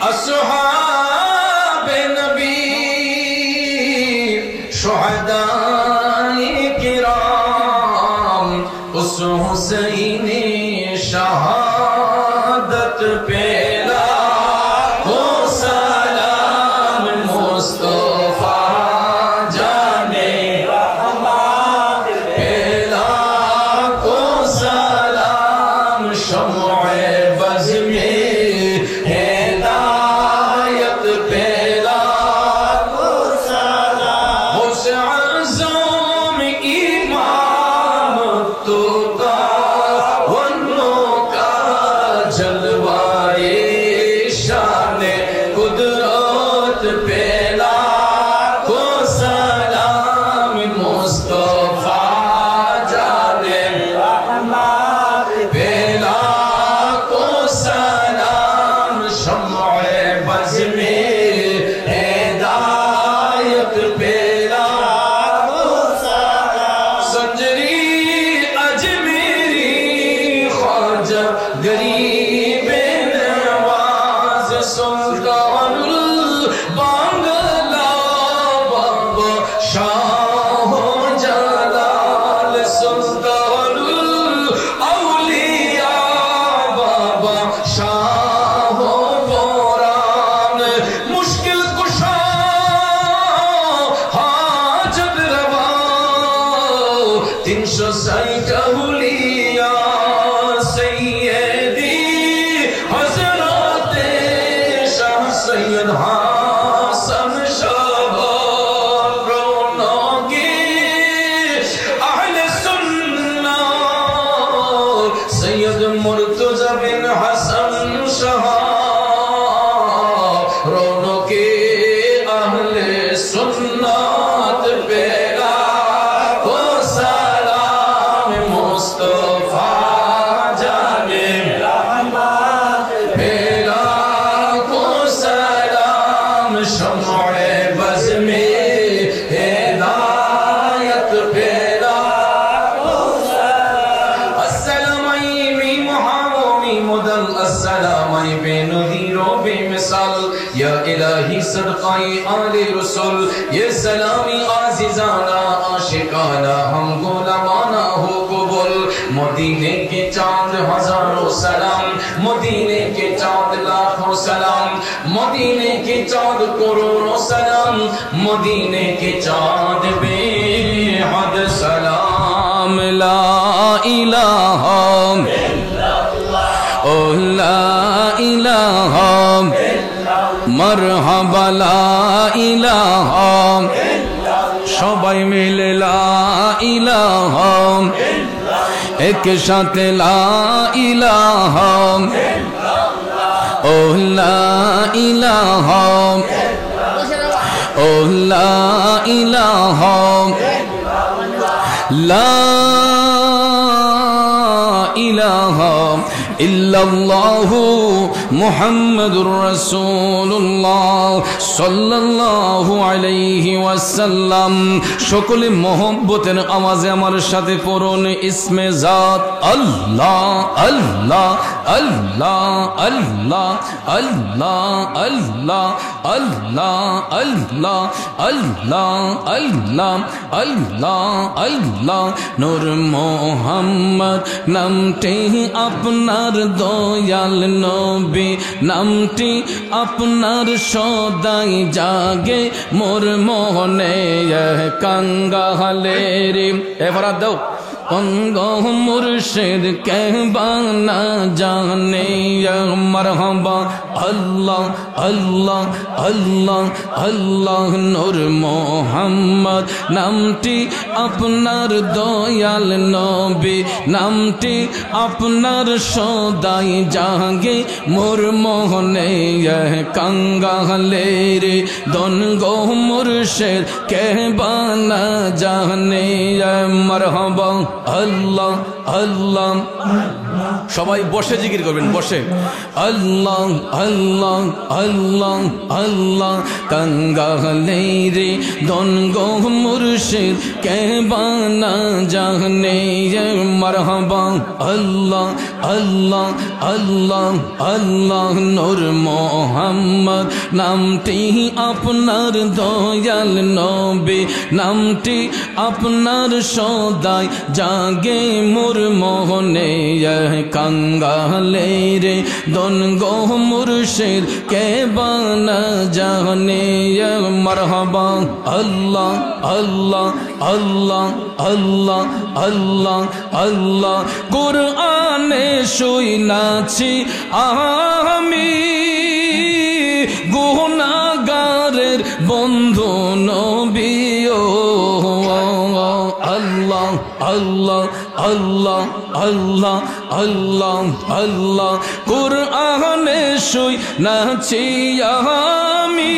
আসহাবে নবী শুহাদায়ে কিরাম উস হুসাইনে শাহাদত পেলা ও সালাম মুস্তাফা জানে রহমত পেলা ও সালাম শময়ে বজ মে মুর্তজা বিন হাসান শাহ রৌনকে আহলে সুন্নাত পেলা ও সালাম মুস্তাফা জানে রহমত পেলা ও সালাম শময়ে বজ মে হেদায়ত পেলা السلامي بنذير بمثال يا إلهي صدقائي آل رسول یہ سلامی عزیزانا عاشقانا ہم غلامانا ہو قبول مدینے کے چاند ہزاروں سلام مدینے کے چاند لاکھوں سلام مدینے کے چاند کروڑوں سلام مدینے کے چاند بے حد سلام لا الہ Oh la ilaha marhaba la ilaha shobai mile la ilaha ek shathe la ilaha oh la ilaha oh la ilaha la ilaha illallahu muhammadur rasulullah sallallahu alayhi wasallam সকলে মোহব্বতের আওয়াজে আমার সাথে পড়ুন ইসমে জাত আল্লাহ আল্লাহ আল্লাহ আল্লাহ আল্লাহ আল্লাহ আল্লাহ আল্লাহ আল্লাহ আল্লাহ আল্লাহ আল্লাহ নূর মোহাম্মদ নামটি আপনার দয়াল নবী নামটি আপনার সদাই জাগে মোর মোহনে কাঙ্গালের এবার দাও কঙ্গো মুর্শিদ কে বানা জানে মারহাবা আল্লাহ আল্লাহ আল্লাহ আল্লাহ নূর মোহাম্মদ নামটি আপনার দয়াল নবী নামটি আপনার সদাই জাগে মোর মোহনে কাঙ্গালে রে দন গো মুর্শিদ কে বানা জানে মারহাবা আল্লাহ আল্লাহ সবাই বসে জিকির করবেন বসে আল্লাহ আল্লাহ আল্লাহ আল্লাহ কাঙ্গালে রে দন গো মুর্শিদ কে বানা জানে মারহাবা আল্লাহ আল্লাহ আল্লাহ আল্লাহ নূর মোহাম্মদ নামটি আপনার দয়াল নবী নামটি আপনার সদাই জাগে মোর মোহনে কাঙ্গালে রে দন গো মুর্শিদ কে বানা জানে মারহাবা আল্লাহ আল্লাহ আল্লাহ আল্লাহ আল্লাহ আল্লাহ কুরআনে শুনাছি আমি গুনাহগারের বন্ধু নবী ও আল্লাহ আল্লাহ আল্লাহ আল্লাহ আল্লাহ আল্লাহ কুরআনে শুনাছি আমি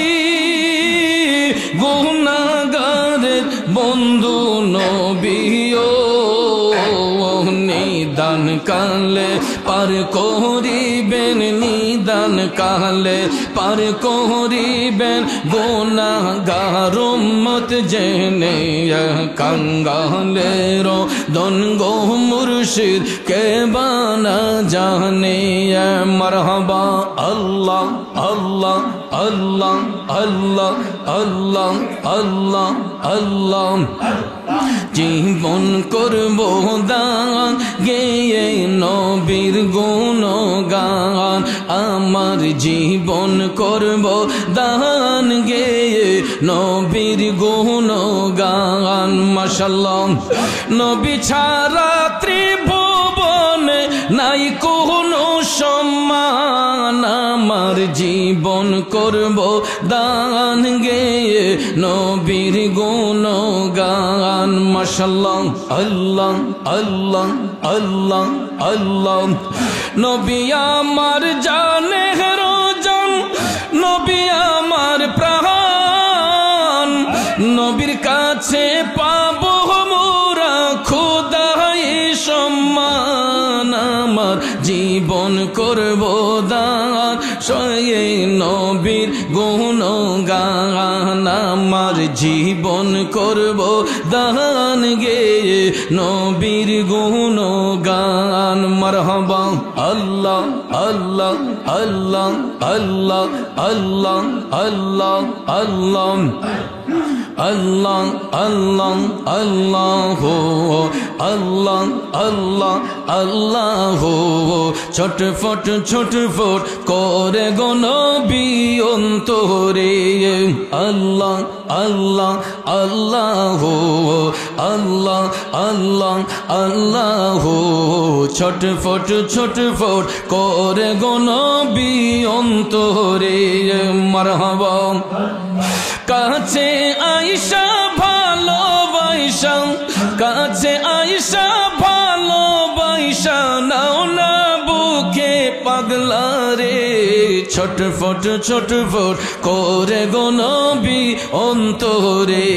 গুনাহগারের বন্ধু নবী ও নিদান কালে পার করিবেন নিদান কালে পার করিবেন গুনাহগার উম্মত জেনে কাঙ্গালের দন গো মুর্শিদ কে বানা জানে মারহাবা আল্লাহ আল্লাহ আল্লাহ আল্লাহ আল্লাহ আল্লাহ আল্লাহ জীবন করব দান গেয়ে নবীর গুণগান আমার জীবন করব দান গেয়ে নবীর গুণগান মাশাআল্লাহ নবী ছাড়া ত্রিভুবনে নাই কোনো সম্মান আমার জীবন করব দান গেয়ে নবীর গুণগান মাশাআল্লাহ আল্লাহ আল্লাহ আল্লাহ আল্লাহ নবী আমার জানে রোজন নবী আমার প্রাণ নবীর কাছে পাবো মোরা খোদাই সম্মান আমার জীবন করব দান সয়ে নবীর গুণগান আমার জীবন করব দান গেয়ে নবীর গুণগান মারহাবা আল্লাহ আল্লাহ আল্লাহ আল্লাহ আল্লাহ আল্লাহ আল্লাহ আল্লাহ আল্লাহ আল্লাহ আল্লাহ আল্লাহ আল্লাহ ছটফট ছটফট করে গো নবী অন্তরে আল্লাহ আল্লাহ আল্লাহ আল্লাহ আল্লাহ আল্লাহ ছটফট ছটফট করে গো নবী অন্তরে মারহাবা কাছে আইসা ভালোবাসা কাছে আইসা ভালোবাসা নাও না বুকে পাগলা রে ছটফট ছটফট করে গো নবী অন্তরে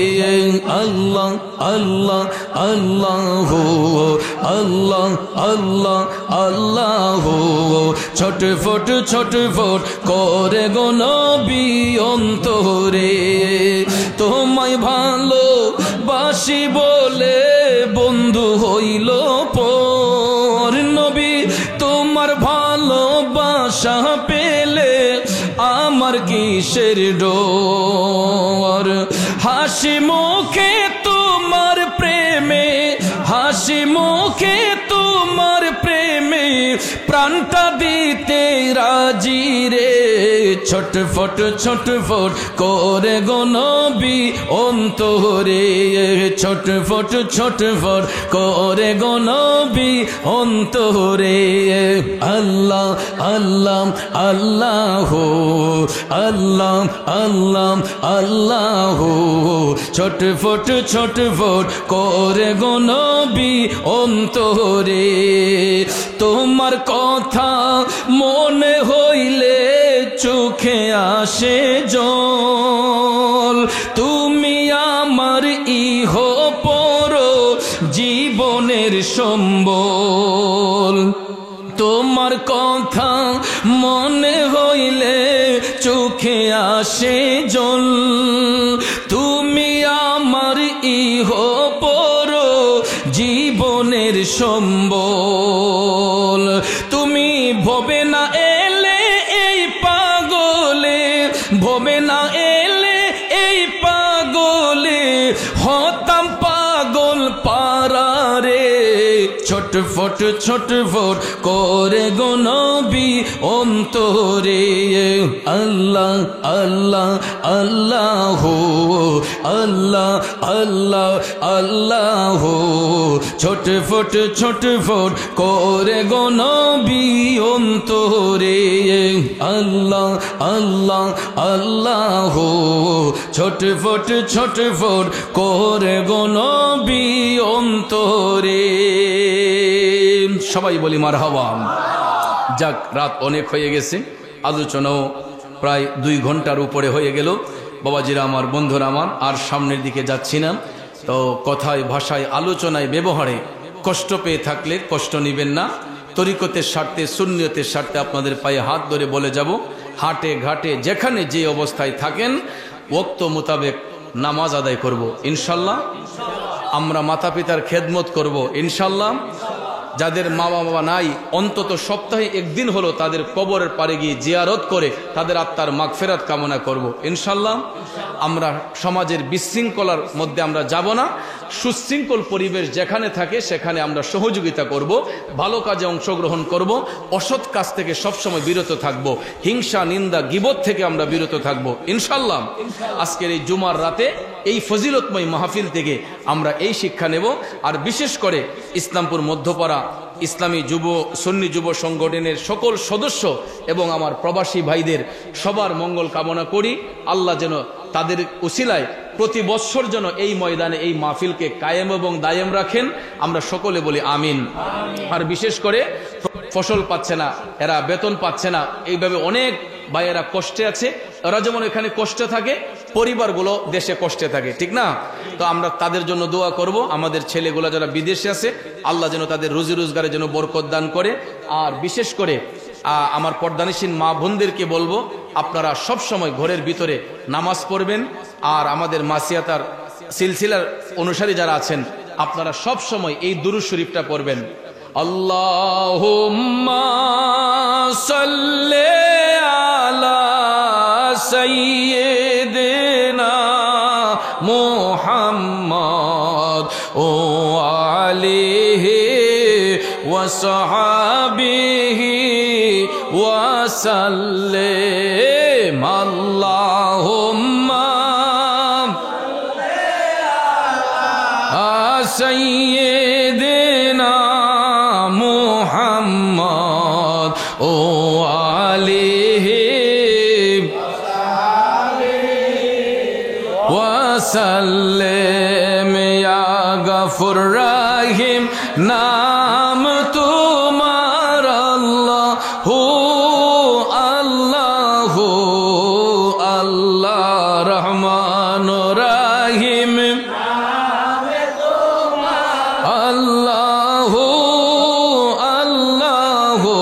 আল্লাহ আল্লাহ আল্লাহ আল্লাহ আল্লাহ আল্লাহ ছটফট ছটফট করে গো নবী অন্তরে তোমায় ভালো বাসি বলে বন্ধু হইল পর নবী তোমার ভালোবাসা পেলে আমার কিসের ডর হাসি মুখে তোমার প্রেমে হাসি মুখে তোমার প্রেমে প্রাণটা দিতে রাজি রে, ছটফট ছটফট করে গো নবী অন্তরে, ছটফট ছটফট করে গো নবী অন্তরে। আল্লাহ আল্লাহ আল্লাহ আল্লাহ আল্লাহ আল্লাহ, ছটফট ছটফট করে গো নবী অন্তরে। তোমার কথা মনে হইলে চোখে আসে জল, তুমি আমার ইহ পর জীবনের সম্বল। তোমার কথা মনে হইলে চোখে আসে জল, তুমি আমার ইহ পর জীবনের সম্বল। তুমি ভবে না এলে এই পাগলে, ভবে না এলে এই পাগলে, হতাম পাগল পারারে, ছটফট ছটফট করে গো নবী অন্তরে। আল্লাহ আল্লাহ আল্লাহ আল্লাহ আল্লাহ আল্লাহ, ছটফট ছটফট করে গো নবী অন্তরে। আল্লাহ আল্লাহ আল্লাহ, ছটফট ছটফট করে গো নবী অন্তরে। সবাই বলি মারহাবা। যাক, রাত অনেক হয়ে গেছে, আলোচনাও প্রায় 2 ঘন্টার উপরে হয়ে গেল। বাবাজিরা আমার, বন্ধুরা আমার, আর সামনের দিকে যাচ্ছি না। তো কথায় ভাষায় আলোচনায় ব্যবহারে কষ্ট পেয়ে থাকলে কষ্ট নেবেন না। তরিকতের স্বার্থে, সুন্নিয়তের স্বার্থে আপনাদের পায়ে হাত ধরে বলে যাব, হাটে ঘাটে যেখানে যে অবস্থায় থাকেন ওয়াক্ত মোতাবেক নামাজ আদায় করব ইনশাল্লাহ। আমরা মাতা পিতার খেদমত করব ইনশাল্লাহ। যাদের মা বাবা নাই, অন্তত সপ্তাহে একদিন হলো তাদের কবরের পারে গিয়ে জিয়ারত করে তাদের আত্মার মাগফিরাত কামনা করব ইনশাল্লাহ। আমরা সমাজের বিশৃঙ্খলার মধ্যে আমরা যাব না। সুশৃঙ্খল পরিবেশ যেখানে থাকে সেখানে আমরা সহযোগিতা করব, ভালো কাজে অংশগ্রহণ করব, অসৎ কাজ থেকে সবসময় বিরত থাকব, হিংসা নিন্দা গীবত থেকে আমরা বিরত থাকব ইনশাল্লাহ। আজকের এই জুমার রাতে এই ফজিলতময় মাহফিল থেকে আমরা এই শিক্ষা নেব। আর বিশেষ করে ইসলামপুর মধ্যপাড়া ইসলামী সুন্নি যুব সংগঠনের সকল সদস্য এবং আমার প্রবাসী ভাইদের সবার মঙ্গল কামনা করি। আল্লাহ যেন তাদের উসিলায় প্রতি বৎসর যেন এই ময়দানে এই মাহফিলকে কায়েম এবং দায়েম রাখেন। আমরা সকলে বলি আমিন। আর বিশেষ করে ফসল পাচ্ছে না, এরা বেতন পাচ্ছে না, এইভাবে অনেক ভাইয়েরা কষ্টে আছে। ওরা যেমন এখানে কষ্টে থাকে, পরিবারগুলো দেশে কষ্টে থাকে, ঠিক না? তো আমরা তাদের জন্য দোয়া করব। আমাদের ছেলেগুলো যারা বিদেশে আছে, আল্লাহ যেন তাদের রুজি রোজগারের জন্য বরকত দান করে। আর বিশেষ করে আমার পর্দানিসীন মা বোনদেরকে বলবো, আপনারা সব সময় ঘরের ভিতরে নামাজ পড়বেন। আর আমাদের মাসিয়াতার সিলসিলার অনুসারী যারা আছেন, আপনারা সব সময় এই দুরূদ শরীফটা পড়বেন। আল্লাহুম্মা সাল্লি আলা সাইয়্যিদিনা মুহাম্মদ ওয়া আলিহি ওয়া সাহবিহি ওয়া সাল্লিম। আল্লাহুম্মা সাইয়্যিদিনা মুহাম্মদ ওয়া আলিহি ওয়া সাল্লিম। ইয়া গফুর রহিম নাম তোমার আল্লাহু আল্লাহু আল্লাহ রহমান রহিম আল্লাহু আল্লাহু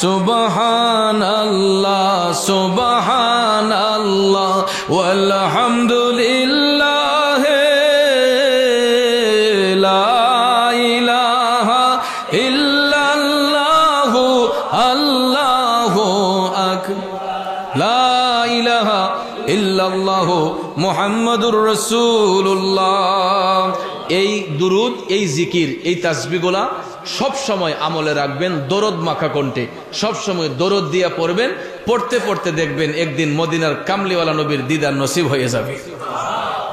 সুবহানাল্লাহ সুবহানাল্লাহ ওয়ালহামদুলিল্লাহ লা ইলাহা ইল্লাল্লাহু আল্লাহু আকবার লা ইলাহা ইল্লাল্লাহু মুহাম্মাদুর রাসূলুল্লাহ। এই দুরুদ, এই জিকির, এই তাসবিহগুলা সব সময় আমলে রাখবেন, দরদ মাখা কণ্ঠে সব সময় দরদ দিয়া পড়বেন। পড়তে পড়তে দেখবেন একদিন মদিনার কামলিওয়ালা নবীর দিদার নসিব হয়ে যাবে।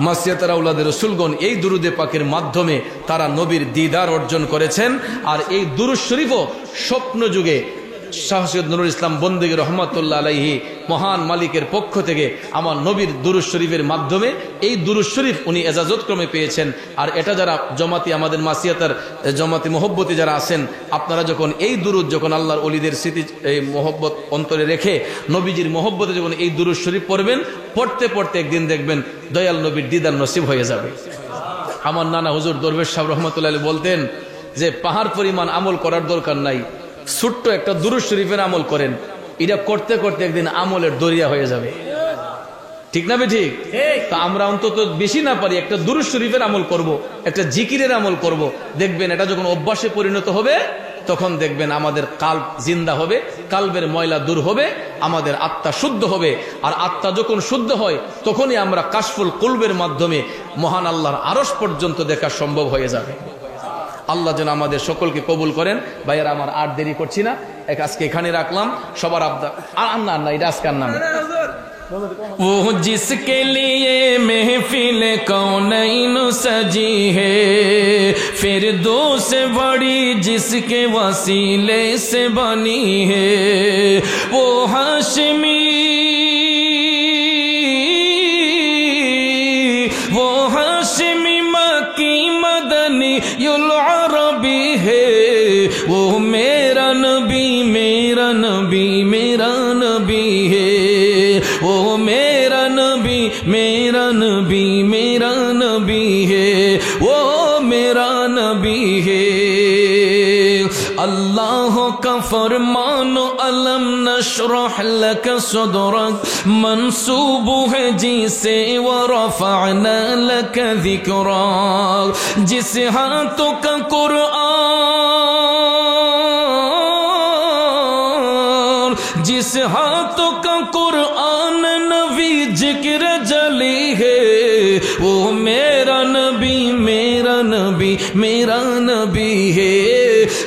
মাসিয়াতার আওলাদের রসুলগণ এই দুরুদে পাকের মাধ্যমে তারা নবীর দিদার অর্জন করেছেন। আর এই দুরুদ শরীফও স্বপ্ন যুগে শাহ সৈয়দ নুরুল ইসলাম বন্দেগী রহমাতুল্লাহ আলাইহি মহান মালিকের পক্ষ থেকে আমার নবীর দুরুদ শরীফের মাধ্যমে এই দুরুদ শরীফ উনি এজাজত ক্রমে পেয়েছেন। আর এটা যারা জমাতি, আমাদের মাসিয়াতার জমাতি মহব্বতী যারা আছেন, আপনারা যখন এই দুরুদ, যখন আল্লাহর ওলিদের স্মৃতি এই মহব্বত অন্তরে রেখে নবীজির মহব্বতে যখন এই দুরুদ শরীফ পড়বেন, পড়তে পড়তে একদিন দেখবেন দয়াল নবীর দিদার নসিব হয়ে যাবে। আমার নানা হুজুর দরবেশ সাহেব রহমতুল্লাহ আলাইহি বলতেন যে পাহাড় পরিমাণ আমল করার দরকার নাই, ছোট্ট একটা দুরুদ শরীফের আমল করেন, এটা করতে করতে একদিন আমলের দরিয়া হয়ে যাবে। ঠিক না বে ঠিক? তা আমরা অন্তত বেশি না পারি একটা দুরুদ শরীফের আমল করব, একটা জিকিরের আমল করব। দেখবেন এটা যখন অভ্যাসে পরিণত হবে, তখন দেখবেন আমাদের কাল্ব জিন্দা হবে, কাল্বের ময়লা দূর হবে, আমাদের আত্মা শুদ্ধ হবে। আর আত্মা যখন শুদ্ধ হয়, তখনই আমরা কাশফুল কুলবের মাধ্যমে মহান আল্লাহর আরশ পর্যন্ত দেখা সম্ভব হয়ে যাবে। আল্লাহ যেন আমাদের সকলকে কবুল করেন। ভাইয়েরা আমার আর দেরি করছি না, আজকে এখানে রাখলাম। সবার আবদার না এটা আজকার নামে वो जिसके लिए महफिल कौनैन सजी है, फिरदौस बड़ी जिसके वसीले से बनी है, वो हाशमी मक्की मदनी युल अरबी है, वो मेरा नबी मेरा नबी मेरा नबी है, वो मेरा नबी मेरा नबी मेरा नबी है, वो मेरा नबी है। अल्लाह का फरमानो अलम नशरह लक सदरक मंसूब है जिसे व रफअना लक ज़िक्रक, जिस हाथों का कुरआन, जिस हाथों का कुरआन नबी जिक्र जली है, वो मेरा नबी मेरा नबी मेरा नबी है,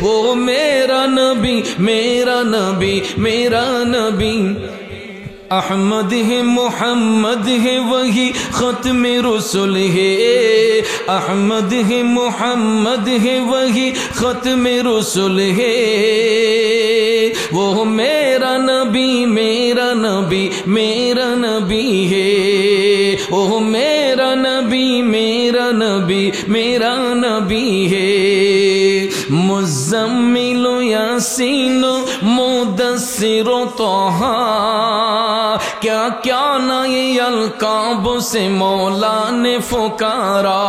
वो मेरा नबी मेरा नबी मेरा नबी। अहमद है मोहम्मद है वही ख़त्म रसूल है, अहमद है मोहम्मद है वही ख़त्म रसूल है, वो मेरा नबी मेरा नबी मेरा नबी है, वो मेरा नबी मेरा नबी मेरा नबी है। मुज़म्मिल यासीन मुदस्सिर तोहा, क्या क्या नए अलकाब से मौला ने पुकारा,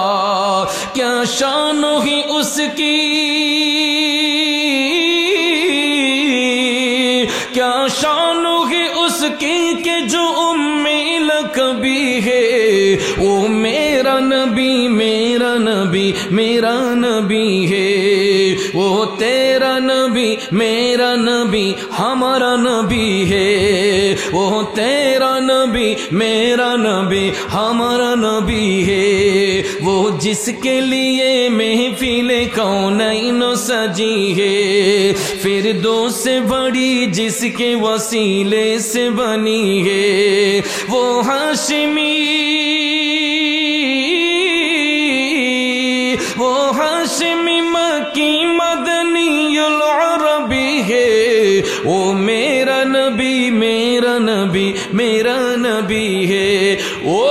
क्या शान ही उसकी, क्या शान ही उसकी कि जो उम्मी लकबी है, वो मेरा नबी मेरा नबी मेरा नबी है, वो तेरा नबी मेरा नबी हमारा नबी है, वो तेरा नबी मेरा नबी हमारा नबी है, वो जिसके लिए महफिल कौनैन सजी है, फिरदौस से बड़ी जिसके वसीले से बनी है, वो हाशिमी मक्की मदनी युल अरबी है, वो मेरा नबी मेरा नबी मेरा नबी है, वो